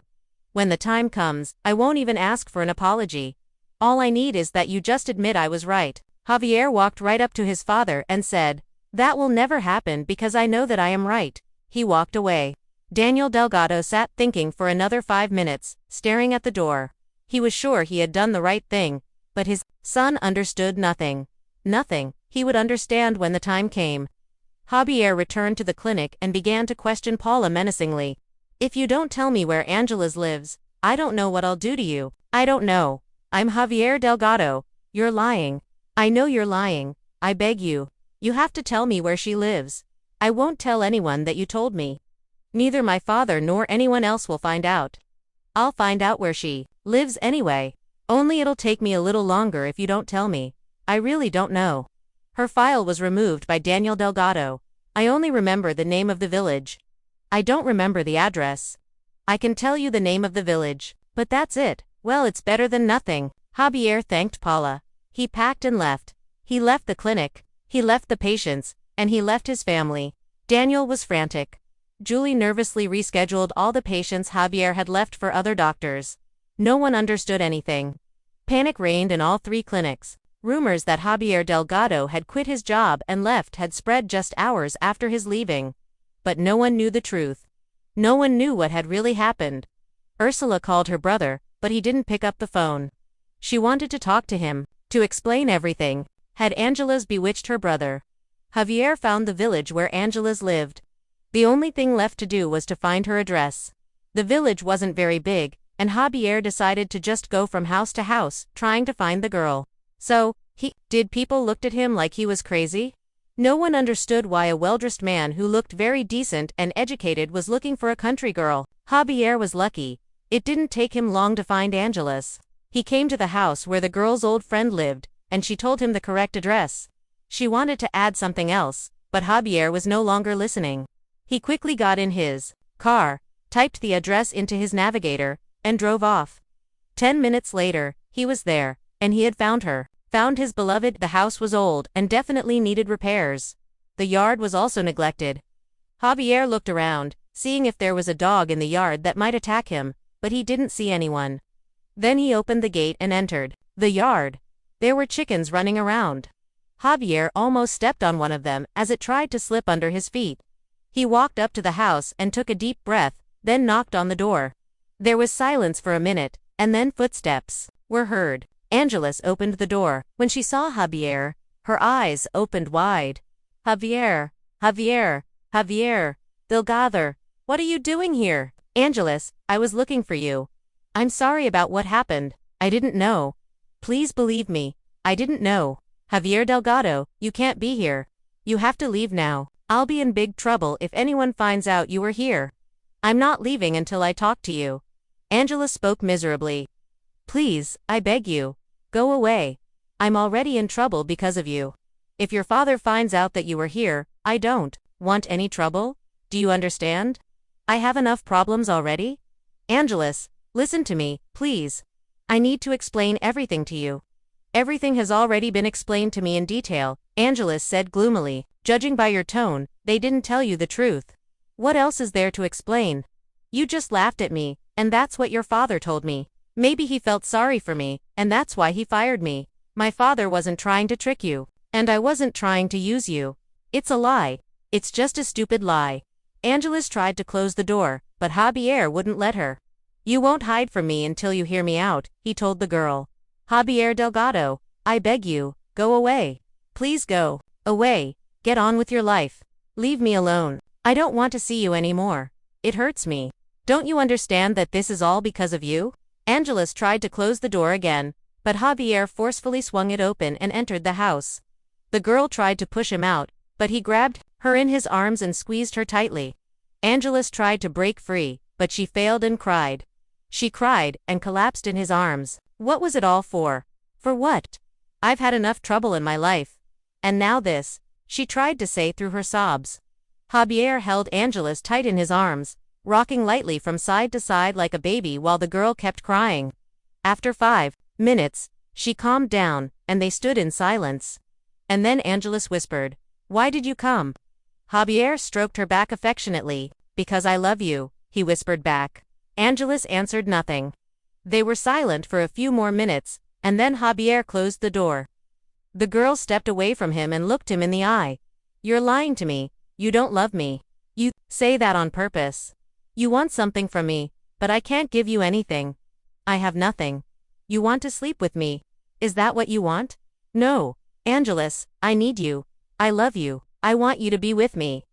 When the time comes, I won't even ask for an apology. All I need is that you just admit I was right. Javier walked right up to his father and said, that will never happen because I know that I am right. He walked away. Daniel Delgado sat thinking for another 5 minutes, staring at the door. He was sure he had done the right thing, but his son understood nothing. Nothing. He would understand when the time came. Javier returned to the clinic and began to question Paula menacingly. If you don't tell me where Angeles lives, I don't know what I'll do to you. I don't know. I'm Javier Delgado. You're lying. I know you're lying. I beg you. You have to tell me where she lives. I won't tell anyone that you told me. Neither my father nor anyone else will find out. I'll find out where she lives anyway. Only it'll take me a little longer if you don't tell me. I really don't know. Her file was removed by Daniel Delgado. I only remember the name of the village. I don't remember the address. I can tell you the name of the village, but that's it. Well, it's better than nothing. Javier thanked Paula. He packed and left. He left the clinic. He left the patients, and he left his family. Daniel was frantic. Julie nervously rescheduled all the patients Javier had left for other doctors. No one understood anything. Panic reigned in all 3 clinics. Rumors that Javier Delgado had quit his job and left had spread just hours after his leaving. But no one knew the truth. No one knew what had really happened. Ursula called her brother, but he didn't pick up the phone. She wanted to talk to him, to explain everything. Had Angeles bewitched her brother? Javier found the village where Angeles lived. The only thing left to do was to find her address. The village wasn't very big, and Javier decided to just go from house to house, trying to find the girl. So, did people look at him like he was crazy? No one understood why a well-dressed man who looked very decent and educated was looking for a country girl. Javier was lucky. It didn't take him long to find Angeles. He came to the house where the girl's old friend lived, and she told him the correct address. She wanted to add something else, but Javier was no longer listening. He quickly got in his car, typed the address into his navigator, and drove off. 10 minutes later, he was there, and he had found her. Found his beloved. The house was old and definitely needed repairs. The yard was also neglected. Javier looked around, seeing if there was a dog in the yard that might attack him, but he didn't see anyone. Then he opened the gate and entered the yard. There were chickens running around. Javier almost stepped on one of them as it tried to slip under his feet. He walked up to the house and took a deep breath, then knocked on the door. There was silence for a minute, and then footsteps were heard. Angeles opened the door. When she saw Javier, her eyes opened wide. Javier, Javier, Javier, Delgado, what are you doing here? Angeles, I was looking for you. I'm sorry about what happened. I didn't know. Please believe me, I didn't know. Javier Delgado, you can't be here. You have to leave now. I'll be in big trouble if anyone finds out you were here. I'm not leaving until I talk to you. Angeles spoke miserably. Please, I beg you. Go away. I'm already in trouble because of you. If your father finds out that you were here, I don't want any trouble. Do you understand? I have enough problems already. Angeles, listen to me, please. I need to explain everything to you. Everything has already been explained to me in detail, Angeles said gloomily. Judging by your tone, they didn't tell you the truth. What else is there to explain? You just laughed at me, and that's what your father told me. Maybe he felt sorry for me, and that's why he fired me. My father wasn't trying to trick you. And I wasn't trying to use you. It's a lie. It's just a stupid lie. Angeles tried to close the door, but Javier wouldn't let her. You won't hide from me until you hear me out, he told the girl. Javier Delgado, I beg you, go away. Please go away. Get on with your life. Leave me alone. I don't want to see you anymore. It hurts me. Don't you understand that this is all because of you? Angeles tried to close the door again, but Javier forcefully swung it open and entered the house. The girl tried to push him out, but he grabbed her in his arms and squeezed her tightly. Angeles tried to break free, but she failed and cried. She cried and collapsed in his arms. What was it all for? For what? I've had enough trouble in my life. And now this, she tried to say through her sobs. Javier held Angeles tight in his arms, rocking lightly from side to side like a baby while the girl kept crying. After 5 minutes, she calmed down, and they stood in silence. And then Angeles whispered, "Why did you come?" Javier stroked her back affectionately. "Because I love you," he whispered back. Angeles answered nothing. They were silent for a few more minutes, and then Javier closed the door. The girl stepped away from him and looked him in the eye. "You're lying to me. You don't love me. You say that on purpose. You want something from me, but I can't give you anything. I have nothing. You want to sleep with me. Is that what you want?" "No, Angeles, I need you. I love you. I want you to be with me.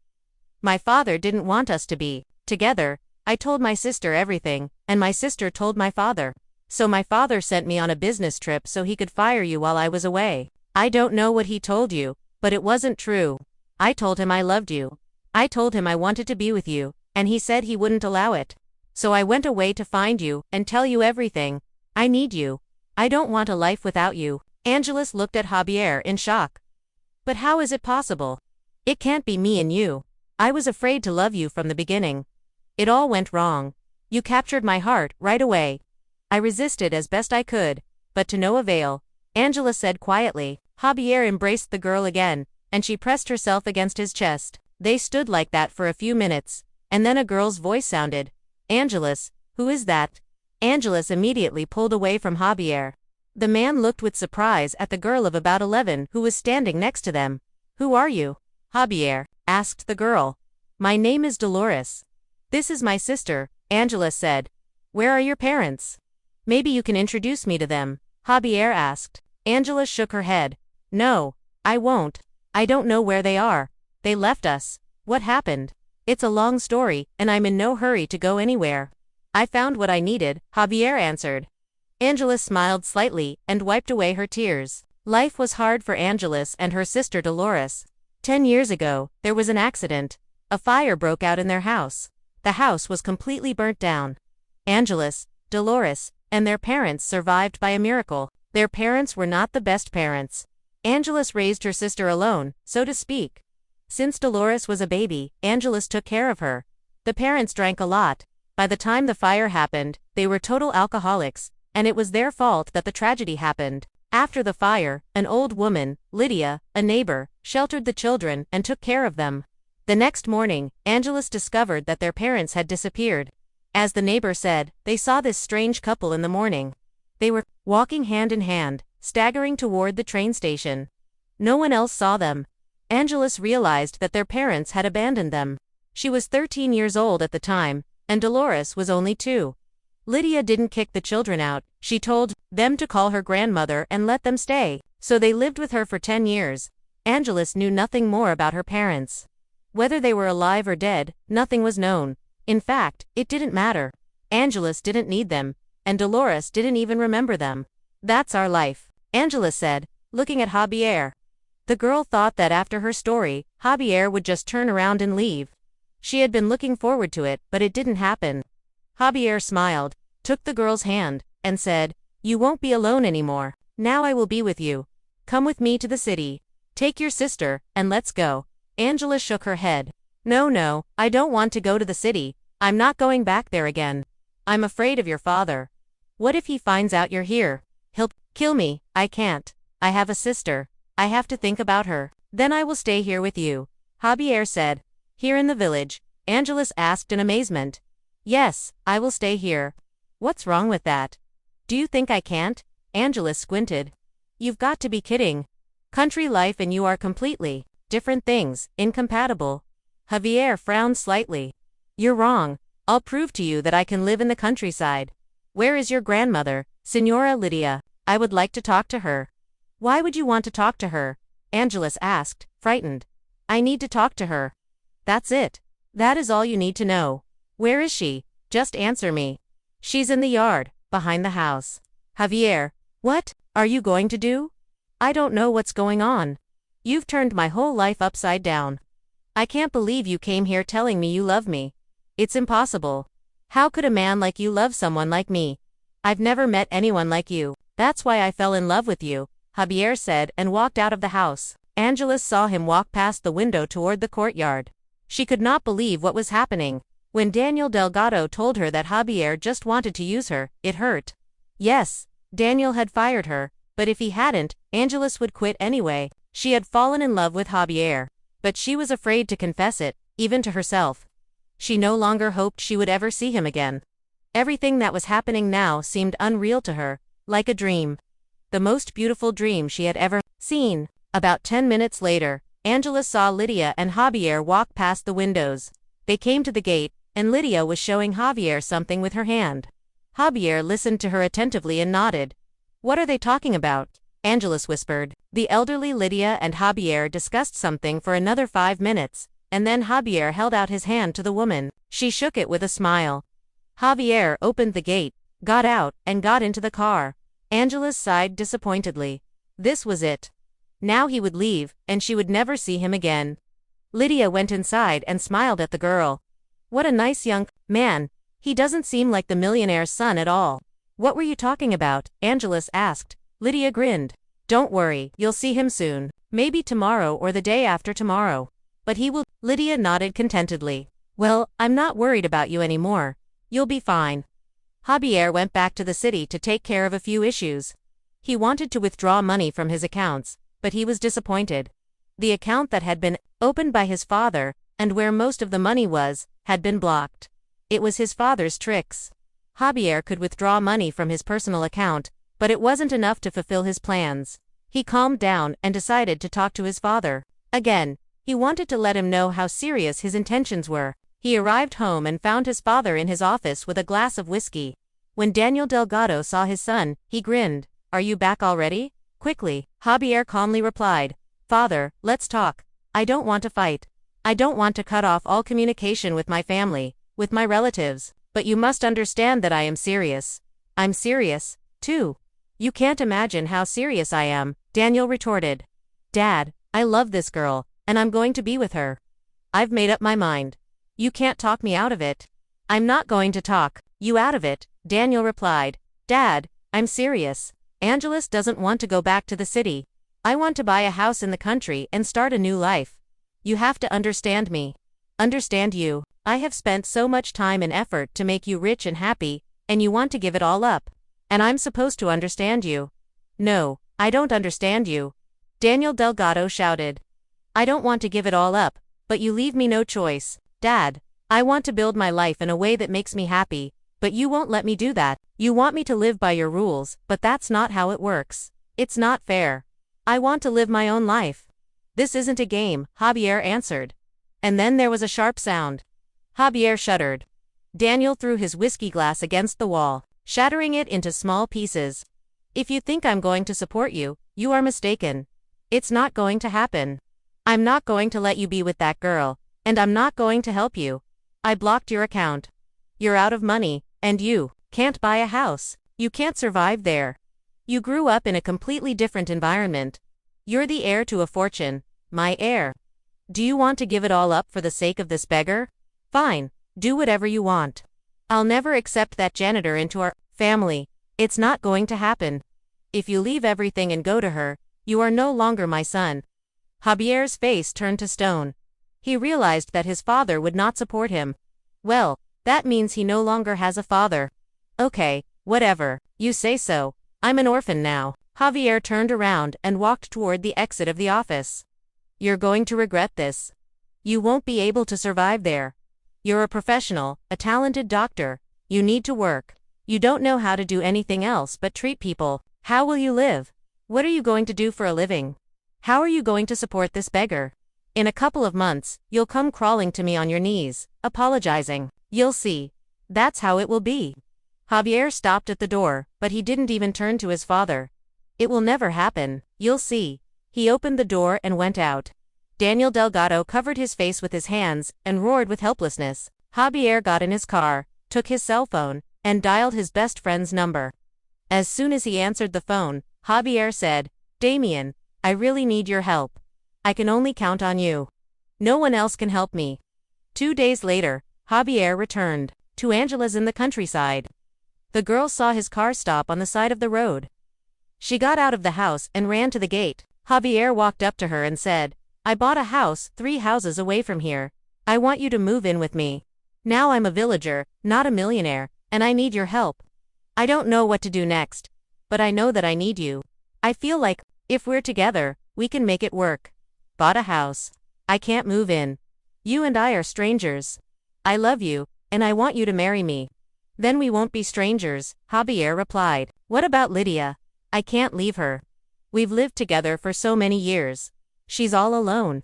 My father didn't want us to be together. I told my sister everything, and my sister told my father. So my father sent me on a business trip so he could fire you while I was away. I don't know what he told you, but it wasn't true. I told him I loved you. I told him I wanted to be with you, and he said he wouldn't allow it. So I went away to find you and tell you everything. I need you. I don't want a life without you." Angeles looked at Javier in shock. "But how is it possible? It can't be me and you. I was afraid to love you from the beginning. It all went wrong. You captured my heart right away. I resisted as best I could, but to no avail," Angela said quietly. Javier embraced the girl again, and she pressed herself against his chest. They stood like that for a few minutes, and then a girl's voice sounded. "Angeles, who is that?" Angeles immediately pulled away from Javier. The man looked with surprise at the girl of about 11 who was standing next to them. "Who are you, Javier?" asked the girl. "My name is Dolores. This is my sister," Angela said. "Where are your parents? Maybe you can introduce me to them," Javier asked. Angela shook her head. "No, I won't. I don't know where they are. They left us. What happened? It's a long story, and I'm in no hurry to go anywhere." "I found what I needed," Javier answered. Angela smiled slightly and wiped away her tears. Life was hard for Angeles and her sister Dolores. 10 years ago, there was an accident. A fire broke out in their house. The house was completely burnt down. Angeles, Dolores, and their parents survived by a miracle. Their parents were not the best parents. Angeles raised her sister alone, so to speak. Since Dolores was a baby, Angeles took care of her. The parents drank a lot. By the time the fire happened, they were total alcoholics, and it was their fault that the tragedy happened. After the fire, an old woman, Lydia, a neighbor, sheltered the children and took care of them. The next morning, Angeles discovered that their parents had disappeared. As the neighbor said, they saw this strange couple in the morning. They were walking hand in hand, staggering toward the train station. No one else saw them. Angeles realized that their parents had abandoned them. She was 13 years old at the time, and Dolores was only 2. Lydia didn't kick the children out. She told them to call her grandmother and let them stay. So they lived with her for 10 years. Angeles knew nothing more about her parents. Whether they were alive or dead, nothing was known. In fact, it didn't matter. Angeles didn't need them, and Dolores didn't even remember them. "That's our life," Angeles said, looking at Javier. The girl thought that after her story, Javier would just turn around and leave. She had been looking forward to it, but it didn't happen. Javier smiled, took the girl's hand, and said, "You won't be alone anymore. Now I will be with you. Come with me to the city. Take your sister, and let's go." Angela shook her head. No, I don't want to go to the city. I'm not going back there again. I'm afraid of your father. What if he finds out you're here? He'll kill me." "I can't. I have a sister. I have to think about her. Then I will stay here with you," Javier said. "Here in the village?" Angeles asked in amazement. Yes, I will stay here. What's wrong with that? Do you think I can't? Angeles squinted. You've got to be kidding. Country life and you are completely different things, incompatible. Javier frowned slightly. You're wrong. I'll prove to you that I can live in the countryside. Where is your grandmother, Senora Lydia? I would like to talk to her. Why would you want to talk to her? Angeles asked, frightened. I need to talk to her. That's it. That is all you need to know. Where is she? Just answer me. She's in the yard, behind the house. Javier, what are you going to do? I don't know what's going on. You've turned my whole life upside down. I can't believe you came here telling me you love me. It's impossible. How could a man like you love someone like me? I've never met anyone like you. That's why I fell in love with you, Javier said and walked out of the house. Angeles saw him walk past the window toward the courtyard. She could not believe what was happening. When Daniel Delgado told her that Javier just wanted to use her, it hurt. Yes, Daniel had fired her, but if he hadn't, Angeles would quit anyway. She had fallen in love with Javier, but she was afraid to confess it, even to herself. She no longer hoped she would ever see him again. Everything that was happening now seemed unreal to her, like a dream. The most beautiful dream she had ever seen. About 10 minutes later, Angeles saw Lydia and Javier walk past the windows. They came to the gate, and Lydia was showing Javier something with her hand. Javier listened to her attentively and nodded. What are they talking about? Angeles whispered. The elderly Lydia and Javier discussed something for another 5 minutes, and then Javier held out his hand to the woman. She shook it with a smile. Javier opened the gate, got out, and got into the car. Angeles sighed disappointedly. This was it. Now he would leave, and she would never see him again. Lydia went inside and smiled at the girl. What a nice young man. He doesn't seem like the millionaire's son at all. What were you talking about? Angeles asked. Lydia grinned. Don't worry, you'll see him soon. Maybe tomorrow or the day after tomorrow. But he will. Lydia nodded contentedly. Well, I'm not worried about you anymore. You'll be fine. Javier went back to the city to take care of a few issues. He wanted to withdraw money from his accounts, but he was disappointed. The account that had been opened by his father, and where most of the money was, had been blocked. It was his father's tricks. Javier could withdraw money from his personal account, but it wasn't enough to fulfill his plans. He calmed down and decided to talk to his father. Again, he wanted to let him know how serious his intentions were. He arrived home and found his father in his office with a glass of whiskey. When Daniel Delgado saw his son, he grinned. Are you back already? Quickly, Javier calmly replied. Father, let's talk. I don't want to fight. I don't want to cut off all communication with my family, with my relatives, but you must understand that I am serious. I'm serious, too. You can't imagine how serious I am, Daniel retorted. Dad, I love this girl, and I'm going to be with her. I've made up my mind. You can't talk me out of it. I'm not going to talk you out of it, Daniel replied. Dad, I'm serious. Angeles doesn't want to go back to the city. I want to buy a house in the country and start a new life. You have to understand me. Understand you. I have spent so much time and effort to make you rich and happy, and you want to give it all up. And I'm supposed to understand you. No, I don't understand you. Daniel Delgado shouted. I don't want to give it all up, but you leave me no choice. Dad, I want to build my life in a way that makes me happy, but you won't let me do that. You want me to live by your rules, but that's not how it works. It's not fair. I want to live my own life. This isn't a game, Javier answered. And then there was a sharp sound. Javier shuddered. Daniel threw his whiskey glass against the wall, shattering it into small pieces. If you think I'm going to support you, you are mistaken. It's not going to happen. I'm not going to let you be with that girl, and I'm not going to help you. I blocked your account. You're out of money, and you can't buy a house. You can't survive there. You grew up in a completely different environment. You're the heir to a fortune, my heir. Do you want to give it all up for the sake of this beggar? Fine, do whatever you want. I'll never accept that janitor into our family. It's not going to happen. If you leave everything and go to her, you are no longer my son. Javier's face turned to stone. He realized that his father would not support him. Well, that means he no longer has a father. Okay, whatever, you say so. I'm an orphan now. Javier turned around and walked toward the exit of the office. You're going to regret this. You won't be able to survive there. You're a professional, a talented doctor. You need to work. You don't know how to do anything else but treat people. How will you live? What are you going to do for a living? How are you going to support this beggar? In a couple of months, you'll come crawling to me on your knees, apologizing. You'll see. That's how it will be. Javier stopped at the door, but he didn't even turn to his father. It will never happen, you'll see. He opened the door and went out. Daniel Delgado covered his face with his hands and roared with helplessness. Javier got in his car, took his cell phone, and dialed his best friend's number. As soon as he answered the phone, Javier said, "Damien, I really need your help. I can only count on you. No one else can help me." 2 days later, Javier returned to Angela's in the countryside. The girl saw his car stop on the side of the road. She got out of the house and ran to the gate. Javier walked up to her and said, "I bought a house 3 houses away from here. I want you to move in with me. Now I'm a villager, not a millionaire, and I need your help. I don't know what to do next, but I know that I need you. I feel like, if we're together, we can make it work. Bought a house. I can't move in. You and I are strangers. I love you, and I want you to marry me." "Then we won't be strangers," Javier replied. "What about Lydia? I can't leave her. We've lived together for so many years. She's all alone."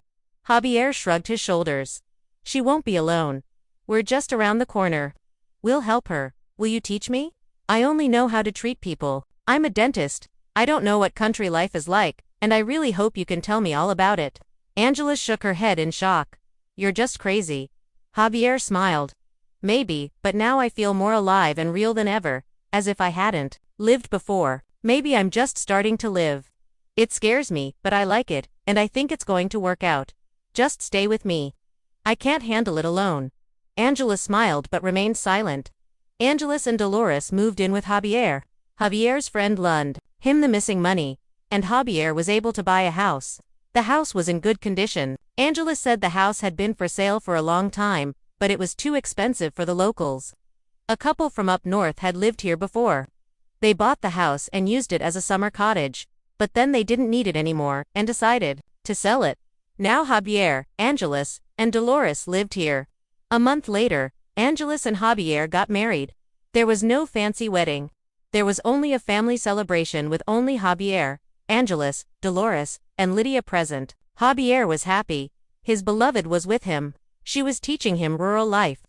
Javier shrugged his shoulders. "She won't be alone. We're just around the corner. We'll help her. Will you teach me? I only know how to treat people. I'm a dentist. I don't know what country life is like, and I really hope you can tell me all about it." Angela shook her head in shock. "You're just crazy." Javier smiled. "Maybe, but now I feel more alive and real than ever, as if I hadn't lived before. Maybe I'm just starting to live. It scares me, but I like it, and I think it's going to work out. Just stay with me. I can't handle it alone." Angela smiled but remained silent. Angeles and Dolores moved in with Javier. Javier's friend loaned him the missing money, and Javier was able to buy a house. The house was in good condition. Angela said the house had been for sale for a long time, but it was too expensive for the locals. A couple from up north had lived here before. They bought the house and used it as a summer cottage, but then they didn't need it anymore and decided to sell it. Now Javier, Angeles, and Dolores lived here. A month later, Angeles and Javier got married. There was no fancy wedding. There was only a family celebration with only Javier, Angeles, Dolores, and Lydia present. Javier was happy. His beloved was with him. She was teaching him rural life.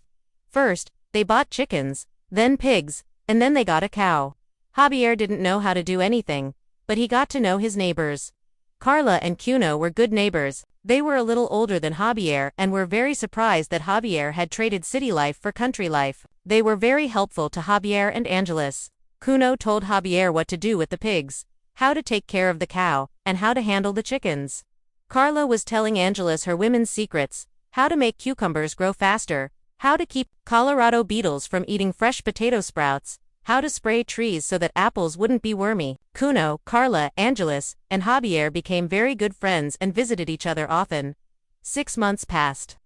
First, they bought chickens, then pigs, and then they got a cow. Javier didn't know how to do anything, but he got to know his neighbors. Carla and Cuno were good neighbors. They were a little older than Javier and were very surprised that Javier had traded city life for country life. They were very helpful to Javier and Angeles. Cuno told Javier what to do with the pigs, how to take care of the cow, and how to handle the chickens. Carla was telling Angeles her women's secrets, how to make cucumbers grow faster, how to keep Colorado beetles from eating fresh potato sprouts, how to spray trees so that apples wouldn't be wormy. Cuno, Carla, Angeles, and Javier became very good friends and visited each other often. 6 months passed.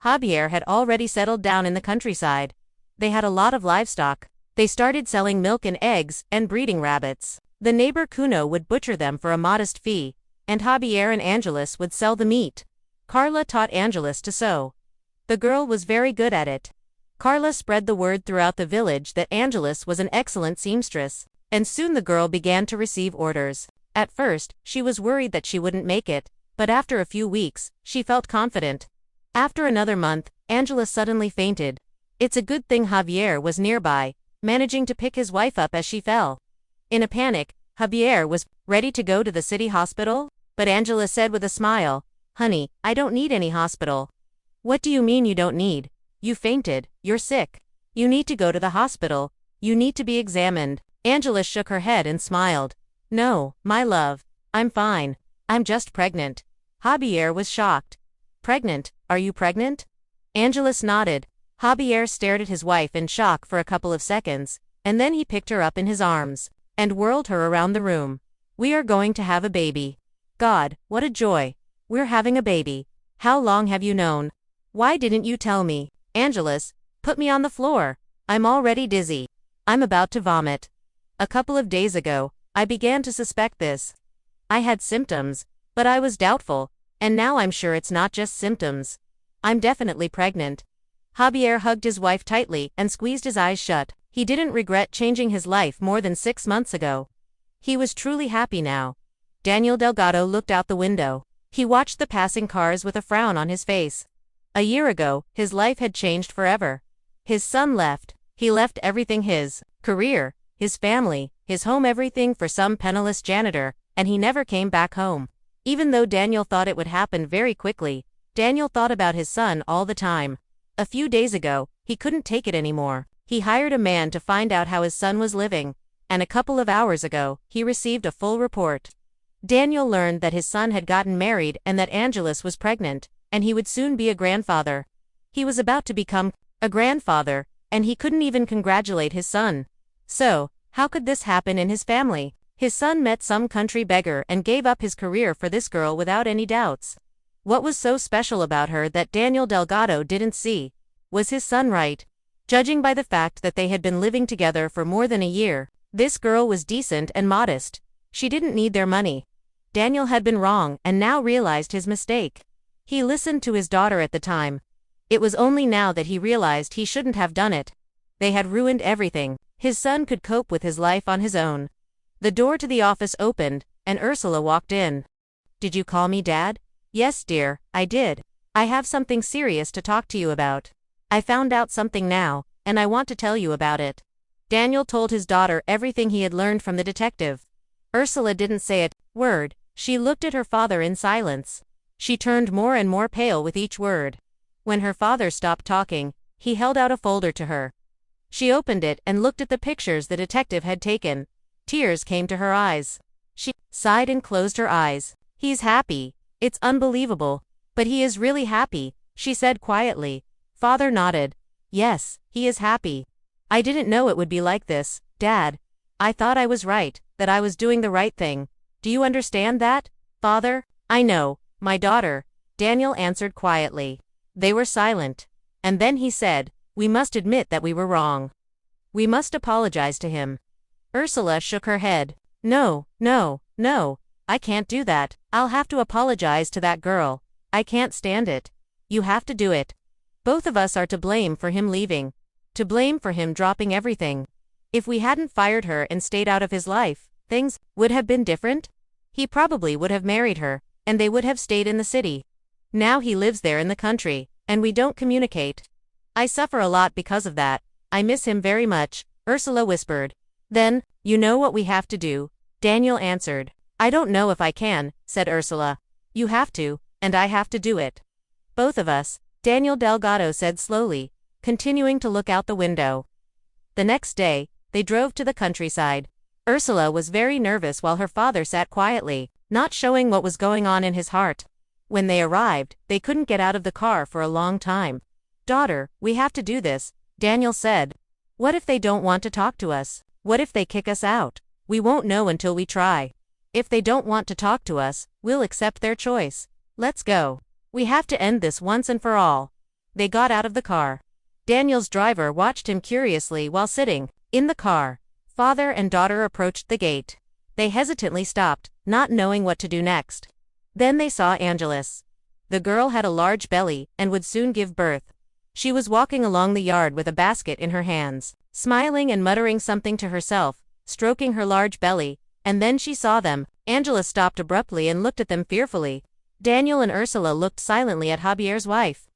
Javier had already settled down in the countryside. They had a lot of livestock. They started selling milk and eggs and breeding rabbits. The neighbor Cuno would butcher them for a modest fee, and Javier and Angeles would sell the meat. Carla taught Angeles to sew. The girl was very good at it. Carla spread the word throughout the village that Angeles was an excellent seamstress, and soon the girl began to receive orders. At first, she was worried that she wouldn't make it, but after a few weeks, she felt confident. After another month, Angeles suddenly fainted. It's a good thing Javier was nearby, managing to pick his wife up as she fell. In a panic, Javier was ready to go to the city hospital, but Angela said with a smile, "Honey, I don't need any hospital." "What do you mean you don't need? You fainted, you're sick. You need to go to the hospital. You need to be examined." Angela shook her head and smiled. "No, my love. I'm fine. I'm just pregnant." Javier was shocked. "Pregnant? Are you pregnant?" Angeles nodded. Javier stared at his wife in shock for a couple of seconds, and then he picked her up in his arms and whirled her around the room. "We are going to have a baby. God, what a joy. We're having a baby. How long have you known? Why didn't you tell me?" "Angeles, put me on the floor. I'm already dizzy. I'm about to vomit. A couple of days ago, I began to suspect this. I had symptoms, but I was doubtful, and now I'm sure it's not just symptoms. I'm definitely pregnant." Javier hugged his wife tightly and squeezed his eyes shut. He didn't regret changing his life more than 6 months ago. He was truly happy now. Daniel Delgado looked out the window. He watched the passing cars with a frown on his face. A year ago, his life had changed forever. His son left. He left everything, his career, his family, his home, everything for some penniless janitor, and he never came back home. Even though Daniel thought it would happen very quickly, Daniel thought about his son all the time. A few days ago, he couldn't take it anymore. He hired a man to find out how his son was living, and a couple of hours ago, he received a full report. Daniel learned that his son had gotten married and that Angeles was pregnant, and he would soon be a grandfather. He was about to become a grandfather, and he couldn't even congratulate his son. So, how could this happen in his family? His son met some country beggar and gave up his career for this girl without any doubts. What was so special about her that Daniel Delgado didn't see? Was his son right? Judging by the fact that they had been living together for more than a year, this girl was decent and modest. She didn't need their money. Daniel had been wrong and now realized his mistake. He listened to his daughter at the time. It was only now that he realized he shouldn't have done it. They had ruined everything. His son could cope with his life on his own. The door to the office opened, and Ursula walked in. "Did you call me, Dad?" "Yes, dear, I did. I have something serious to talk to you about. I found out something now, and I want to tell you about it." Daniel told his daughter everything he had learned from the detective. Ursula didn't say a word. She looked at her father in silence. She turned more and more pale with each word. When her father stopped talking, he held out a folder to her. She opened it and looked at the pictures the detective had taken. Tears came to her eyes. She sighed and closed her eyes. "He's happy. It's unbelievable. But he is really happy," she said quietly. Father nodded. "Yes, he is happy. I didn't know it would be like this, Dad. I thought I was right, that I was doing the right thing. Do you understand that, Father?" "I know, my daughter," Daniel answered quietly. They were silent. And then he said, "We must admit that we were wrong. We must apologize to him." Ursula shook her head. No, I can't do that. I'll have to apologize to that girl. I can't stand it. You have to do it. Both of us are to blame for him leaving. To blame for him dropping everything. If we hadn't fired her and stayed out of his life, things would have been different. He probably would have married her, and they would have stayed in the city. Now he lives there in the country, and we don't communicate. I suffer a lot because of that. I miss him very much, Ursula whispered. Then, you know what we have to do, Daniel answered. I don't know if I can, said Ursula. You have to, and I have to do it. Both of us, Daniel Delgado said slowly, continuing to look out the window. The next day, they drove to the countryside. Ursula was very nervous while her father sat quietly, not showing what was going on in his heart. When they arrived, they couldn't get out of the car for a long time. Daughter, we have to do this, Daniel said. What if they don't want to talk to us? What if they kick us out? We won't know until we try. If they don't want to talk to us, we'll accept their choice. Let's go. We have to end this once and for all. They got out of the car. Daniel's driver watched him curiously while sitting in the car. Father and daughter approached the gate. They hesitantly stopped, not knowing what to do next. Then they saw Angeles. The girl had a large belly and would soon give birth. She was walking along the yard with a basket in her hands, smiling and muttering something to herself, stroking her large belly, and then she saw them. Angeles stopped abruptly and looked at them fearfully. Daniel and Ursula looked silently at Javier's wife.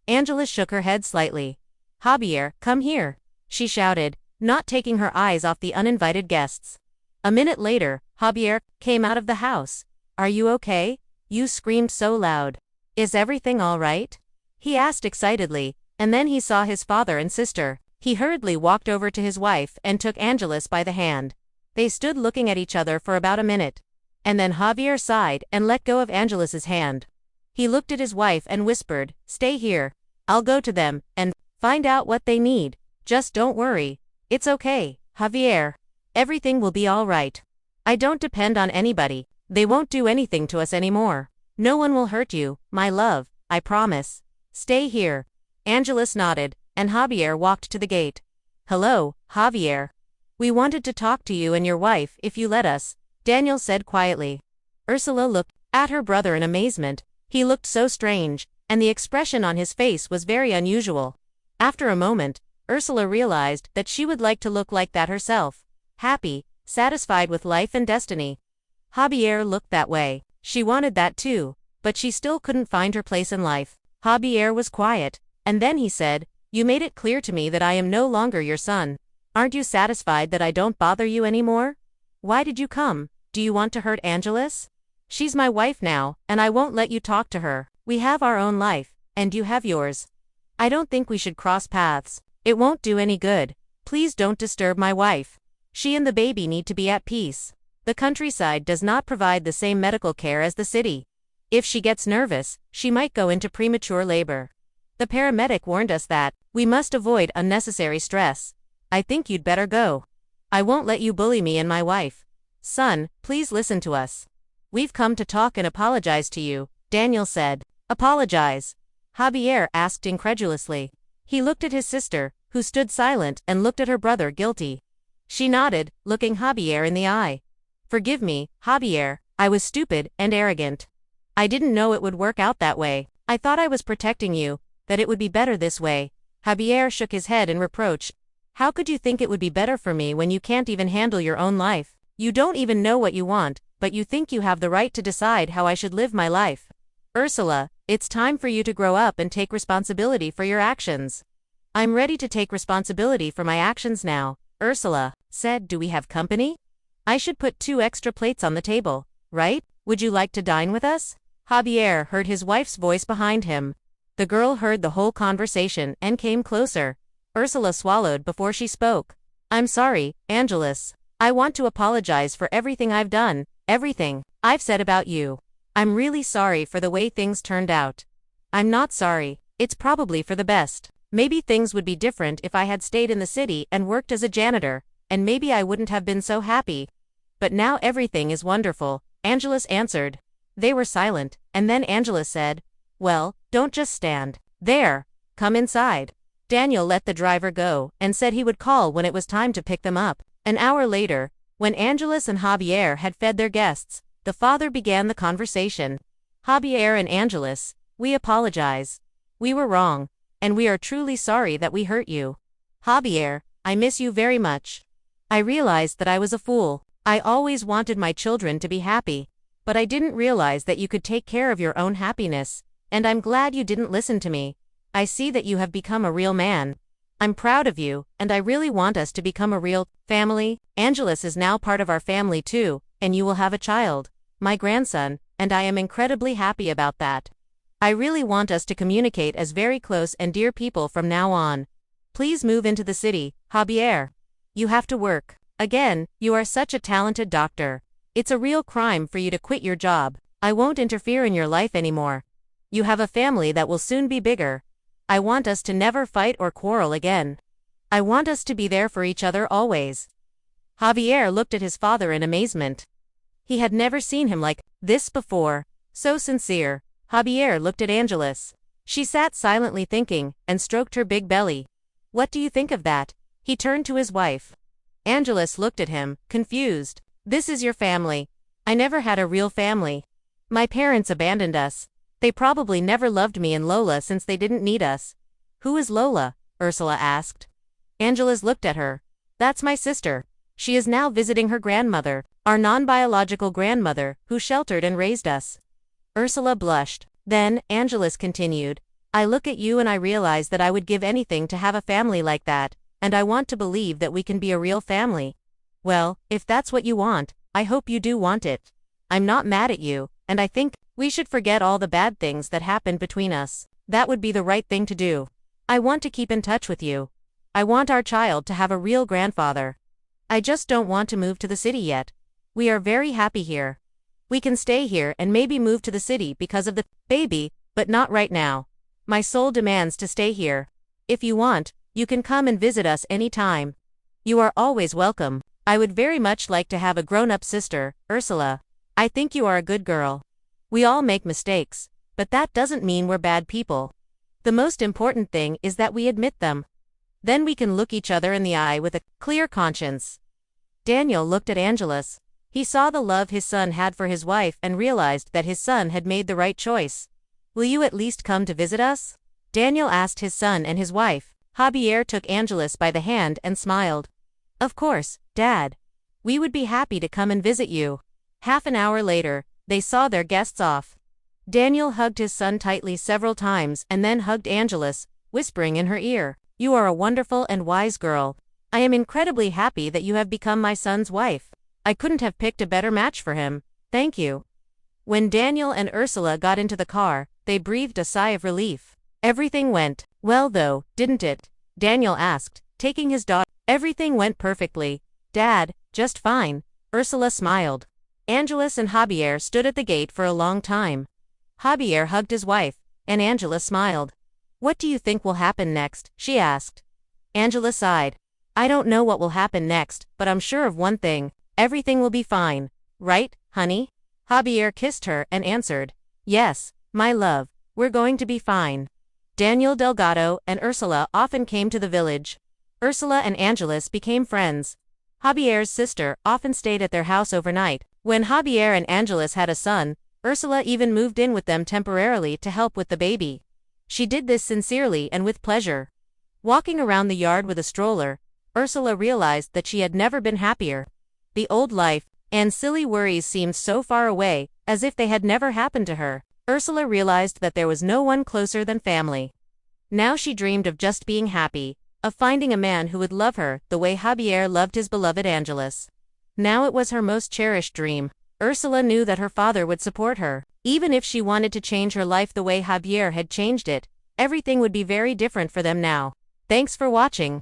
Angeles shook her head slightly. Javier, come here, she shouted, not taking her eyes off the uninvited guests. A minute later, Javier came out of the house. Are you okay? You screamed so loud. Is everything all right? He asked excitedly, and then he saw his father and sister. He hurriedly walked over to his wife and took Angeles by the hand. They stood looking at each other for about a minute. And then Javier sighed and let go of Angeles's hand. He looked at his wife and whispered, Stay here. I'll go to them and find out what they need. Just don't worry. It's okay, Javier. Everything will be all right. I don't depend on anybody. They won't do anything to us anymore. No one will hurt you, my love, I promise. Stay here. Angeles nodded, and Javier walked to the gate. Hello, Javier. We wanted to talk to you and your wife if you let us, Daniel said quietly. Ursula looked at her brother in amazement. He looked so strange, and the expression on his face was very unusual. After a moment, Ursula realized that she would like to look like that herself. Happy, satisfied with life and destiny. Javier looked that way. She wanted that too, but she still couldn't find her place in life. Javier was quiet, and then he said, "You made it clear to me that I am no longer your son. Aren't you satisfied that I don't bother you anymore? Why did you come? Do you want to hurt Angelus? She's my wife now, and I won't let you talk to her. We have our own life, and you have yours. I don't think we should cross paths. It won't do any good. Please don't disturb my wife. She and the baby need to be at peace. The countryside does not provide the same medical care as the city. If she gets nervous, she might go into premature labor. The paramedic warned us that we must avoid unnecessary stress. I think you'd better go. I won't let you bully me and my wife. Son, please listen to us. We've come to talk and apologize to you," Daniel said. "Apologize?" Javier asked incredulously. He looked at his sister, who stood silent, and looked at her brother guilty. She nodded, looking Javier in the eye. "Forgive me, Javier, I was stupid and arrogant. I didn't know it would work out that way. I thought I was protecting you, that it would be better this way." Javier shook his head in reproach. "How could you think it would be better for me when you can't even handle your own life? You don't even know what you want, but you think you have the right to decide how I should live my life. Ursula, it's time for you to grow up and take responsibility for your actions." "I'm ready to take responsibility for my actions now," Ursula said. "Do we have company? I should put 2 extra plates on the table, right? Would you like to dine with us?" Javier heard his wife's voice behind him. The girl heard the whole conversation and came closer. Ursula swallowed before she spoke. "I'm sorry, Angelus. I want to apologize for everything I've done, everything I've said about you. I'm really sorry for the way things turned out." "I'm not sorry. It's probably for the best. Maybe things would be different if I had stayed in the city and worked as a janitor, and maybe I wouldn't have been so happy. But now everything is wonderful," Angelus answered. They were silent, and then Angelus said, "Well, don't just stand there. Come inside." Daniel let the driver go, and said he would call when it was time to pick them up. An hour later, when Angelus and Javier had fed their guests, the father began the conversation. "Javier and Angelus, we apologize. We were wrong, and we are truly sorry that we hurt you. Javier, I miss you very much. I realized that I was a fool. I always wanted my children to be happy, but I didn't realize that you could take care of your own happiness, and I'm glad you didn't listen to me. I see that you have become a real man. I'm proud of you, and I really want us to become a real family. Angelus is now part of our family too, and you will have a child, my grandson, and I am incredibly happy about that. I really want us to communicate as very close and dear people from now on. Please move into the city, Javier. You have to work. Again, you are such a talented doctor. It's a real crime for you to quit your job. I won't interfere in your life anymore. You have a family that will soon be bigger. I want us to never fight or quarrel again. I want us to be there for each other always." Javier looked at his father in amazement. He had never seen him like this before, so sincere. Javier looked at Angelus. She sat silently thinking, and stroked her big belly. "What do you think of that?" He turned to his wife. Angelus looked at him, confused. "This is your family. I never had a real family. My parents abandoned us. They probably never loved me and Lola since they didn't need us." "Who is Lola?" Ursula asked. Angelus looked at her. "That's my sister. She is now visiting her grandmother, our non-biological grandmother, who sheltered and raised us." Ursula blushed. Then, Angelus continued, "I look at you and I realize that I would give anything to have a family like that, and I want to believe that we can be a real family. Well, if that's what you want, I hope you do want it. I'm not mad at you, and I think we should forget all the bad things that happened between us. That would be the right thing to do. I want to keep in touch with you. I want our child to have a real grandfather. I just don't want to move to the city yet. We are very happy here. We can stay here and maybe move to the city because of the baby, but not right now. My soul demands to stay here. If you want, you can come and visit us any time. You are always welcome. I would very much like to have a grown-up sister, Ursula. I think you are a good girl. We all make mistakes, but that doesn't mean we're bad people. The most important thing is that we admit them. Then we can look each other in the eye with a clear conscience." Daniel looked at Angelus. He saw the love his son had for his wife and realized that his son had made the right choice. "Will you at least come to visit us?" Daniel asked his son and his wife. Javier took Angelus by the hand and smiled. Of course, Dad. We would be happy to come and visit you. Half an hour later, they saw their guests off. Daniel hugged his son tightly several times and then hugged Angelus, whispering in her ear, "You are a wonderful and wise girl. I am incredibly happy that you have become my son's wife. I couldn't have picked a better match for him. Thank you." When Daniel and Ursula got into the car, they breathed a sigh of relief. Everything went well though, didn't it? Daniel asked, taking his daughter. Everything went perfectly, Dad, just fine. Ursula smiled. Angelus and Javier stood at the gate for a long time. Javier hugged his wife, and Angela smiled. What do you think will happen next? She asked. Angela sighed. I don't know what will happen next, but I'm sure of one thing. Everything will be fine. Right, honey? Javier kissed her and answered, Yes, my love, we're going to be fine. Daniel Delgado and Ursula often came to the village. Ursula and Angelus became friends. Javier's sister often stayed at their house overnight. When Javier and Angelus had a son, Ursula even moved in with them temporarily to help with the baby. She did this sincerely and with pleasure. Walking around the yard with a stroller, Ursula realized that she had never been happier. The old life and silly worries seemed so far away, as if they had never happened to her. Ursula realized that there was no one closer than family. Now she dreamed of just being happy, of finding a man who would love her the way Javier loved his beloved Angelus. Now it was her most cherished dream. Ursula knew that her father would support her. Even if she wanted to change her life the way Javier had changed it, everything would be very different for them now. Thanks for watching.